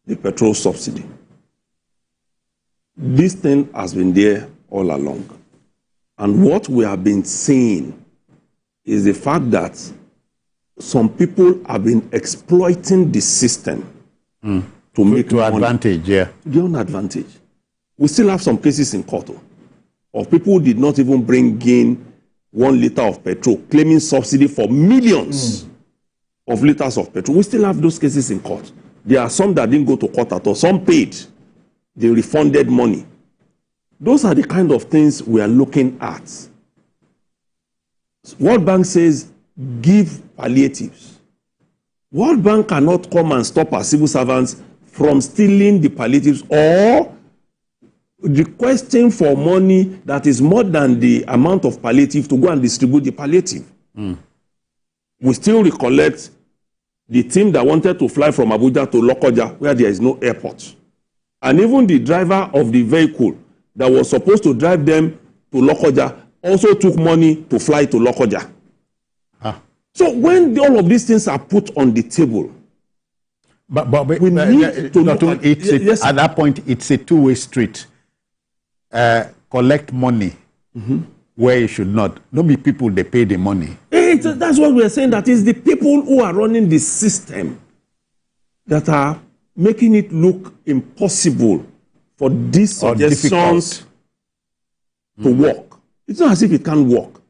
C: The petrol subsidy. This thing has been there all along. And what we have been seeing is the fact that some people have been exploiting the system to make
A: to advantage,
C: their own advantage. We still have some cases in court of people who did not even bring in 1 liter of petrol, claiming subsidy for millions of liters of petrol. We still have those cases in court. There are some that didn't go to court at all. Some paid. They refunded money. Those are the kind of things we are looking at. World Bank says, give palliatives. World Bank cannot come and stop our civil servants from stealing the palliatives or requesting for money that is more than the amount of palliative to go and distribute the palliative. We still recollect the team that wanted to fly from Abuja to Lokoja, where there is no airport. And even the driver of the vehicle that was supposed to drive them to Lokoja also took money to fly to Lokoja. So when all of these things are put on the table, we need to look at,
A: at that point, it's a two-way street. Collect money where you should not. Don't be people, they pay the money.
C: That's what we're saying. That is the people who are running the system that are making it look impossible for these suggestions to work. It's not as if it can't work.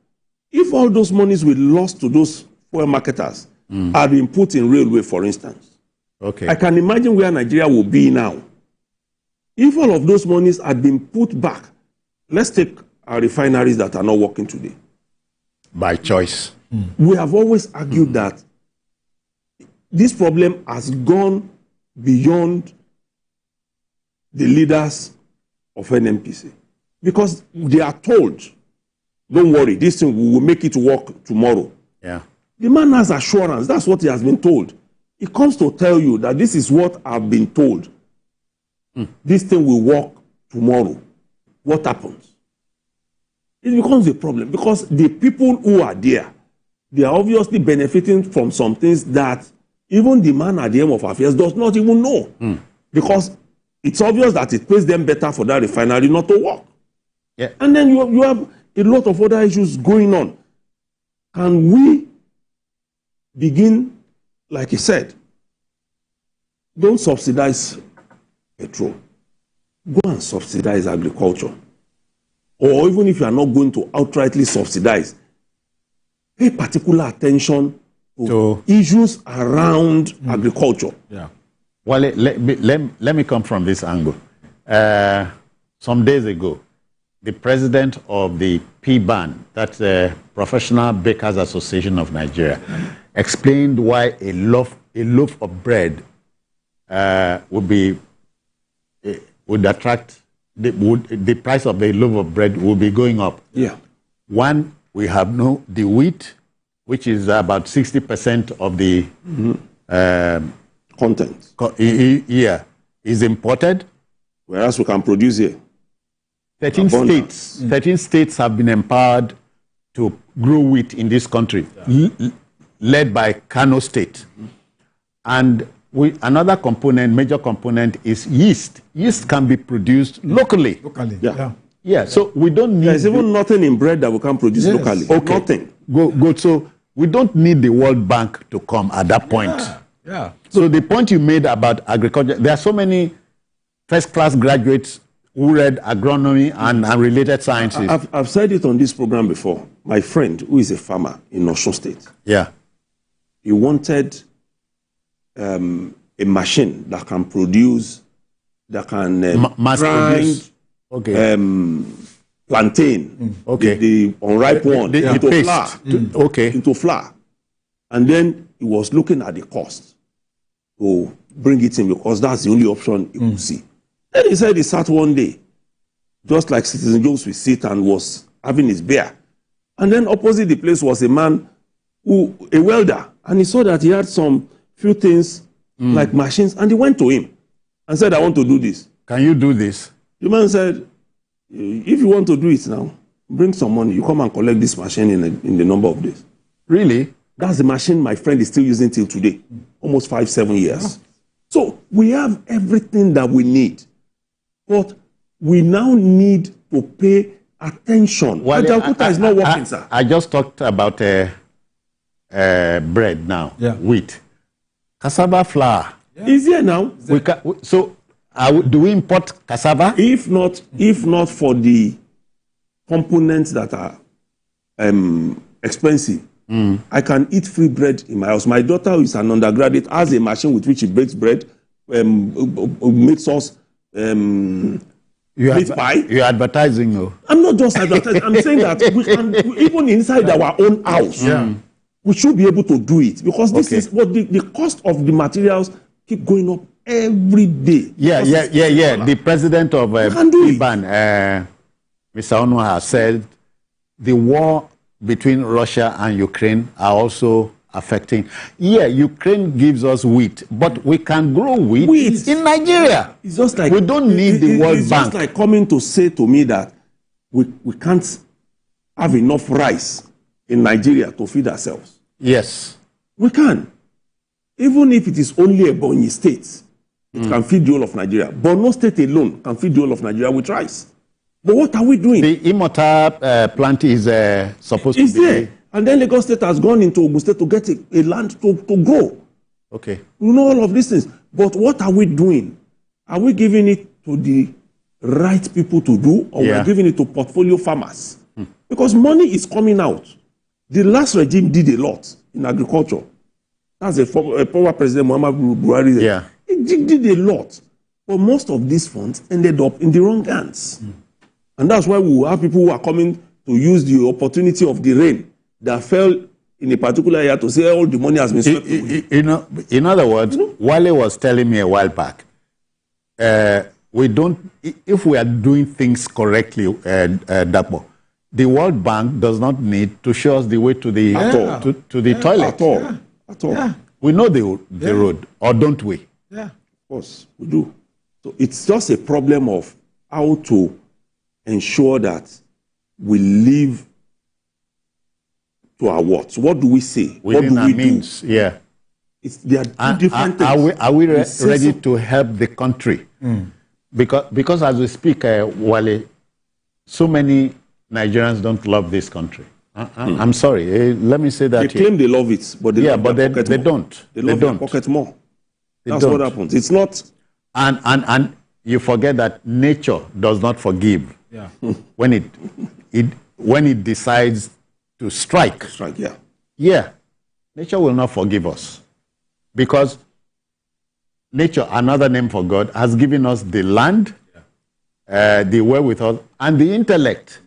C: If all those monies we lost to those fuel marketers are being put in railway, for instance, I can imagine where Nigeria will be now. If all of those monies had been put back, let's take our refineries that are not working today.
A: By choice.
C: We have always argued that this problem has gone beyond the leaders of NNPC. Because they are told, don't worry, this thing we will make it work tomorrow. The man has assurance. That's what he has been told. He comes to tell you that this is what I've been told. This thing will work tomorrow. What happens? It becomes a problem because the people who are there, they are obviously benefiting from some things that even the man at the end of affairs does not even know. Because it's obvious that it pays them better for that refinery not to work. And then you have a lot of other issues going on. Can we begin, like he said, don't subsidize petrol. Go and subsidize agriculture. Or even if you are not going to outrightly subsidize, pay particular attention to issues around agriculture.
A: Well, let me come from this angle. Some days ago, the president of the PBAN, that's the Professional Bakers Association of Nigeria, explained why a loaf of bread would attract, the price of a loaf of bread will be going up. One, we have the wheat, which is about 60% of the
C: content
A: here is imported.
C: Whereas we can produce here.
A: 13 states have been empowered to grow wheat in this country, led by Kano State. And another major component is yeast. Yeast can be produced locally. Yeah, so we don't need...
C: There's even nothing in bread that we can produce locally.
A: Okay.
C: Nothing.
A: Good. So we don't need the World Bank to come at that point.
B: Yeah.
A: So the point you made about agriculture, there are so many first-class graduates who read agronomy and related sciences.
C: I've said it on this program before. My friend, who is a farmer in Osun State, he wanted a machine that can produce, that can grind plantain, the unripe one, into flour. Into flour. And then he was looking at the cost to bring it in because that's the only option he could see. Then he said he sat one day, just like Citizen Jones will sit, and was having his beer. And then opposite the place was a man, a welder, and he saw that he had some few things like machines, and he went to him and said, I want to do this.
A: Can you do this?
C: The man said, if you want to do it now, bring some money. You come and collect this machine in the number of days.
A: Really?
C: That's the machine my friend is still using till today, almost 5-7 years. So we have everything that we need. But we now need to pay attention.
A: Well,
C: Ajaokuta is not working, sir.
A: I just talked about bread now, wheat. Cassava flour.
C: Is here now.
A: Do we import cassava?
C: If not for the components that are expensive, I can eat free bread in my house. My daughter, who is an undergraduate, has a machine with which she bakes bread, makes us meat pie.
A: You're advertising, though.
C: I'm not just advertising. I'm saying that we can, even inside our own house, we should be able to do it, because this is what the cost of the materials keep going up every day.
A: The president of IBAN, Mr. Ono, has said the war between Russia and Ukraine are also affecting. Ukraine gives us wheat, but we can grow wheat in Nigeria.
C: It's just like
A: we don't need the World Bank.
C: It's just like coming to say to me that we can't have enough rice in Nigeria to feed ourselves.
A: Yes.
C: We can. Even if it is only a Ebonyi state, it can feed the whole of Nigeria. Borno state alone can feed the whole of Nigeria with rice. But what are we doing?
A: The Imota plant is supposed to be
C: there. And then Lagos State has gone into Ogun State to get a land to grow.
A: Okay.
C: You know all of these things. But what are we doing? Are we giving it to the right people to do, or we're giving it to portfolio farmers? Because money is coming out. The last regime did a lot in agriculture. That's a former President Muhammadu Buhari. He did a lot. But most of these funds ended up in the wrong hands. And that's why we will have people who are coming to use the opportunity of the rain that fell in a particular year to say all the money has been swept away.
A: In other words, Wale was telling me a while back, if we are doing things correctly, Dapo, the World Bank does not need to show us the way to the toilet.
C: At all.
A: We know the road, or don't we?
C: Yeah, of course, we do. So it's just a problem of how to ensure that we live to our words. What do we say?
A: Within
C: what do we
A: means,
C: do? There are two different things.
A: Are we ready to help the country? Because as we speak, Wale, so many Nigerians don't love this country. I'm sorry. Let me say that.
C: They claim they love it, but they love their pocket
A: they
C: more.
A: don't.
C: They love their pocket more. That's what happens. It's not.
A: And you forget that nature does not forgive.
B: Yeah.
A: When it decides to strike. Nature will not forgive us, because nature, another name for God, has given us the land, the wherewithal, and the intellect.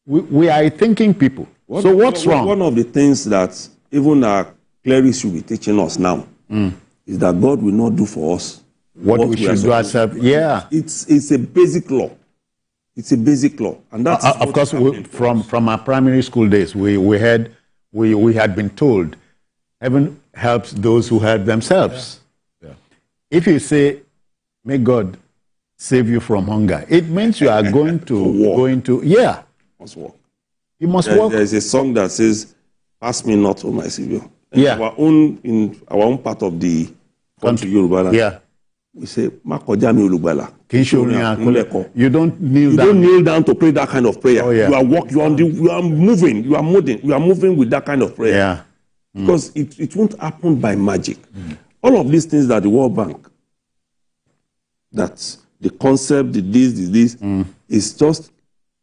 A: We are a thinking people. So what's wrong?
C: One of the things that even our clerics should be teaching us now is that God will not do for us
A: what we should do ourselves. Yeah.
C: It's a basic law. It's a basic law. And that's
A: of course, from our primary school days, we had been told, heaven helps those who help themselves. Yeah. If you say, may God save you from hunger, it means you are going to
C: must walk.
A: You must walk.
C: There's a song that says, "Pass me not, O my Savior."
A: In
C: our own part of the country, Yoruba land, we say, Makojami Ulugbala.
A: You don't kneel down.
C: You don't kneel down to pray that kind of prayer.
A: Oh, yeah.
C: You are walking, you are moving, you are moving with that kind of prayer.
A: Yeah.
C: Because it won't happen by magic. All of these things that the World Bank, that the concept, this, is just,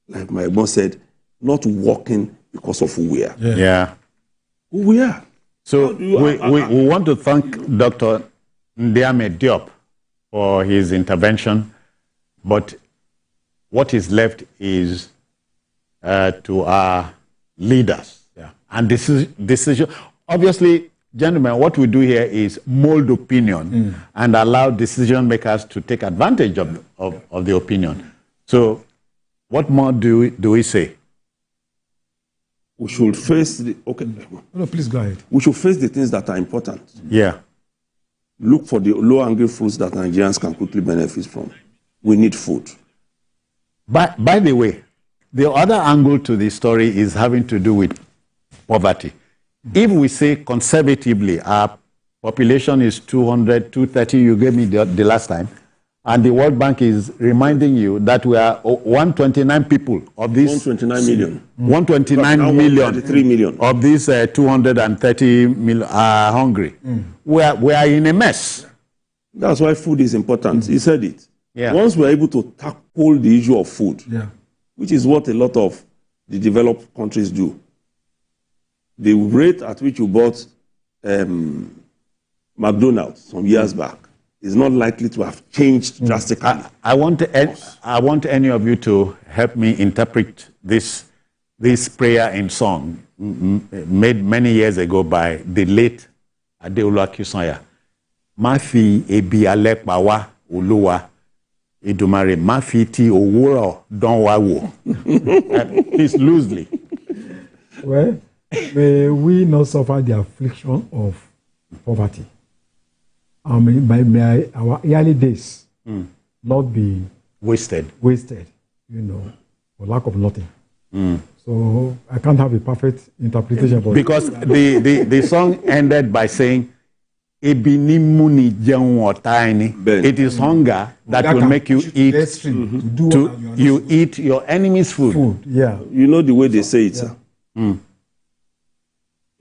C: like my boss said, not working because of who we are.
A: Yeah.
C: Who we are.
A: So we want to thank Dr. Ndiame Diop for his intervention, but what is left is to our leaders.
B: Yeah.
A: And decision. Obviously, gentlemen, what we do here is mold opinion and allow decision makers to take advantage of the opinion. So what more do we say?
C: We should face the... Okay.
B: No, please go ahead.
C: We should face the things that are important.
A: Yeah.
C: Look for the low-hanging fruits that Nigerians can quickly benefit from. We need food.
A: By the way, the other angle to the story is having to do with poverty. If we say conservatively, our population is 200, 230, you gave me the last time, and the World Bank is reminding you that we are 129 people of these...
C: 129 million.
A: 129 million.
C: 133 million.
A: Of these 230 million are hungry. We are in a mess.
C: That's why food is important. He said it.
A: Yeah.
C: Once we're able to tackle the issue of food, which is what a lot of the developed countries do, the rate at which you bought McDonald's some years back is not likely to have changed drastically.
A: I want any of you to help me interpret this prayer in song made many years ago by the late Adeolu Akinsoya. Má fi ebi alẹ́ pa wá Olúwa, Èdùmàrè má fi ti òwúrọ̀ dán wa wò. Please loosely.
B: Well, may we not suffer the affliction of poverty. May our early days not be
A: wasted,
B: for lack of nothing. So I can't have a perfect interpretation.
A: Because the song ended by saying, Ebi ni muni jẹun ọ̀tá ẹni. It is hunger that will make you eat. You eat your enemy's food.
B: Yeah.
C: You know the way they say it, sir.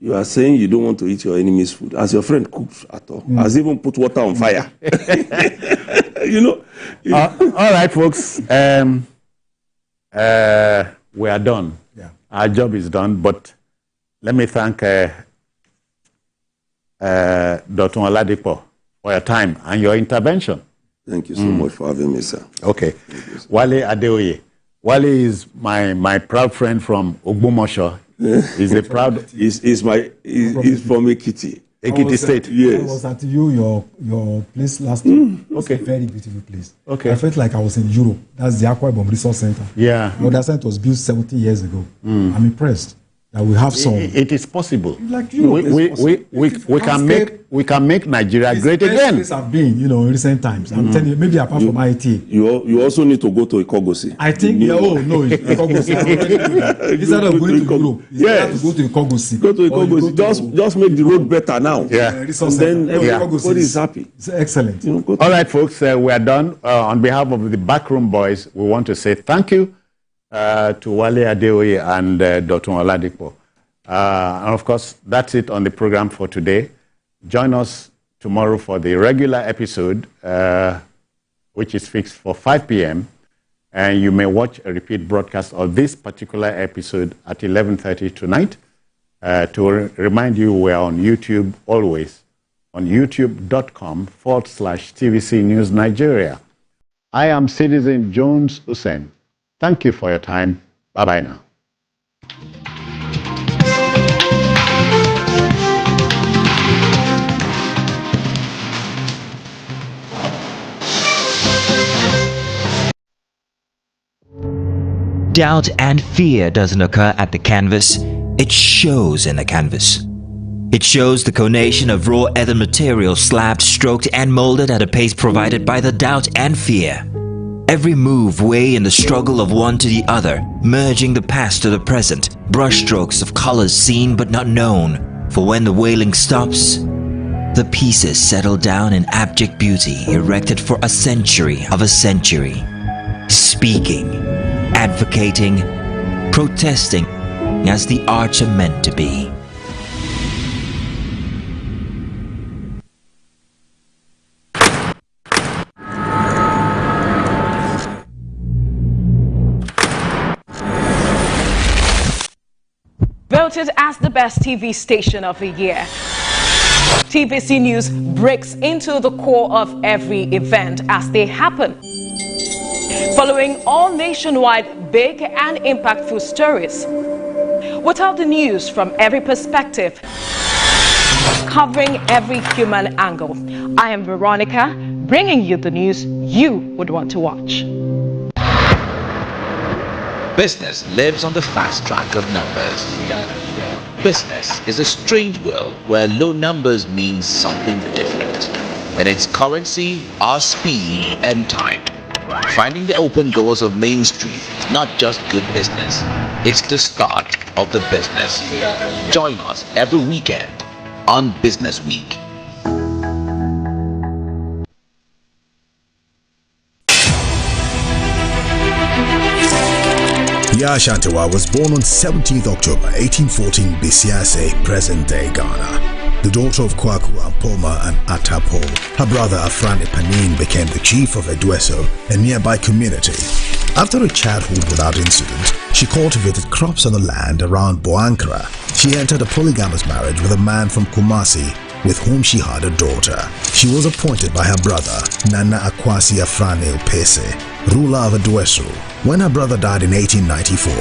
C: You are saying you don't want to eat your enemy's food. As your friend cooks at all. Has even put water on fire.
A: All right, folks. We are done.
B: Yeah.
A: Our job is done. But let me thank Dr. Oladipo for your time and your intervention.
C: Thank you so much for having me, sir.
A: Okay. Wale Adeoye. Wale is my proud friend from Ogbomosho. He's a proud...
C: He's from Ekiti.
A: Ekiti State.
C: Yes.
B: I was at your place last time.
A: Okay.
B: It's a very beautiful place.
A: Okay.
B: I felt like I was in Europe. That's the Akwa Ibom Resource Center.
A: Yeah.
B: That center was built 70 years ago. I'm impressed that we have some...
A: It is possible.
B: Like you.
A: We can make Nigeria great again.
B: It's have been, in recent times. I'm telling you, maybe apart from IT.
C: You also need to go to Ikogosi.
B: I think, Ikogosi. Instead of going to Europe, yes. To go to Ikogosi.
C: Go to Ikogosi. Just make the road better now.
A: Yeah.
C: And then everybody is happy.
B: It's excellent.
A: All right, folks, we are done. On behalf of the Backroom Boys, we want to say thank you to Wale Adeoye and Dr. Oladipo. And of course, that's it on the program for today. Join us tomorrow for the regular episode, which is fixed for 5 p.m. And you may watch a repeat broadcast of this particular episode at 11:30 tonight. To remind you, we're on YouTube always, on youtube.com/TVC News Nigeria. I am Citizen Jones Hussein. Thank you for your time. Bye-bye now.
O: Doubt and fear doesn't occur at the canvas, it shows in the canvas. It shows the conation of raw ether material slabbed, stroked and molded at a pace provided by the doubt and fear. Every move way in the struggle of one to the other, merging the past to the present, brushstrokes of colors seen but not known, for when the wailing stops, The pieces settle down in abject beauty erected for a century of a century. Speaking, advocating, protesting as the arts are meant to be.
P: Voted as the best TV station of the year. TVC News breaks into the core of every event as they happen. Following all nationwide big and impactful stories. Without the news from every perspective. Covering every human angle. I am Veronica, bringing you the news you would want to watch.
Q: Business lives on the fast track of numbers. Business is a strange world where low numbers mean something different. In its currency are speed and time. Finding the open doors of Main Street is not just good business, it's the start of the business. Join us every weekend on Business Week.
R: Yaa Ashantewa was born on 17th October 1814 Bisiase, present-day Ghana. The daughter of Kwaku Ampoma and Atapo, her brother Afrani Panin became the chief of Edueso, a nearby community. After a childhood without incident, she cultivated crops on the land around Boankra. She entered a polygamous marriage with a man from Kumasi, with whom she had a daughter. She was appointed by her brother, Nana Akwasi Afrani Opese, ruler of Edueso. When her brother died in 1894,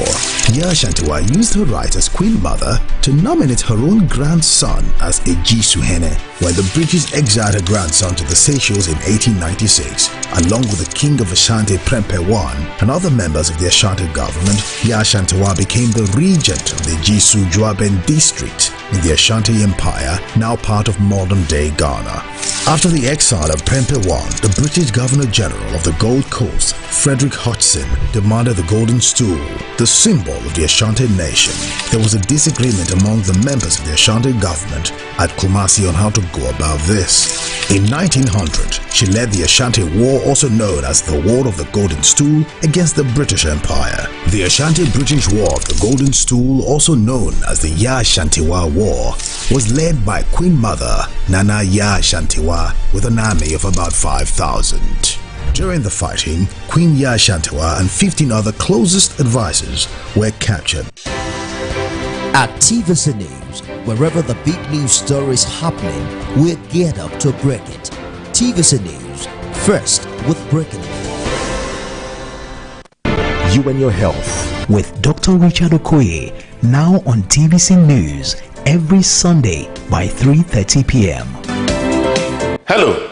R: Yaa Ashantewa used her right as Queen Mother to nominate her own grandson as Eji Suhene. When the British exiled her grandson to the Seychelles in 1896, along with the King of Ashanti Prempeh I and other members of the Ashanti government, Yaa Ashantewa became the regent of the Jisu Juaben district in the Ashanti Empire, now part of modern-day Ghana. After the exile of Prempeh I, the British Governor-General of the Gold Coast, Frederick Hodgson, demanded the Golden Stool, the symbol of the Ashanti nation. There was a disagreement among the members of the Ashanti government at Kumasi on how to go about this. In 1900, she led the Ashanti War, also known as the War of the Golden Stool, against the British Empire. The Ashanti-British War of the Golden Stool, also known as the Yaa Ashantewa War, was led by Queen Mother Nana Yaa Ashantewa with an army of about 5,000. During the fighting, Queen Yaa Ashantewa and 15 other closest advisors were captured.
S: At TVC News, wherever the big news story is happening, we're geared up to break it. TVC News, first with breaking it.
T: You and your health with Dr. Richard Okoye, now on TVC News every Sunday by 3:30 p.m.
U: Hello.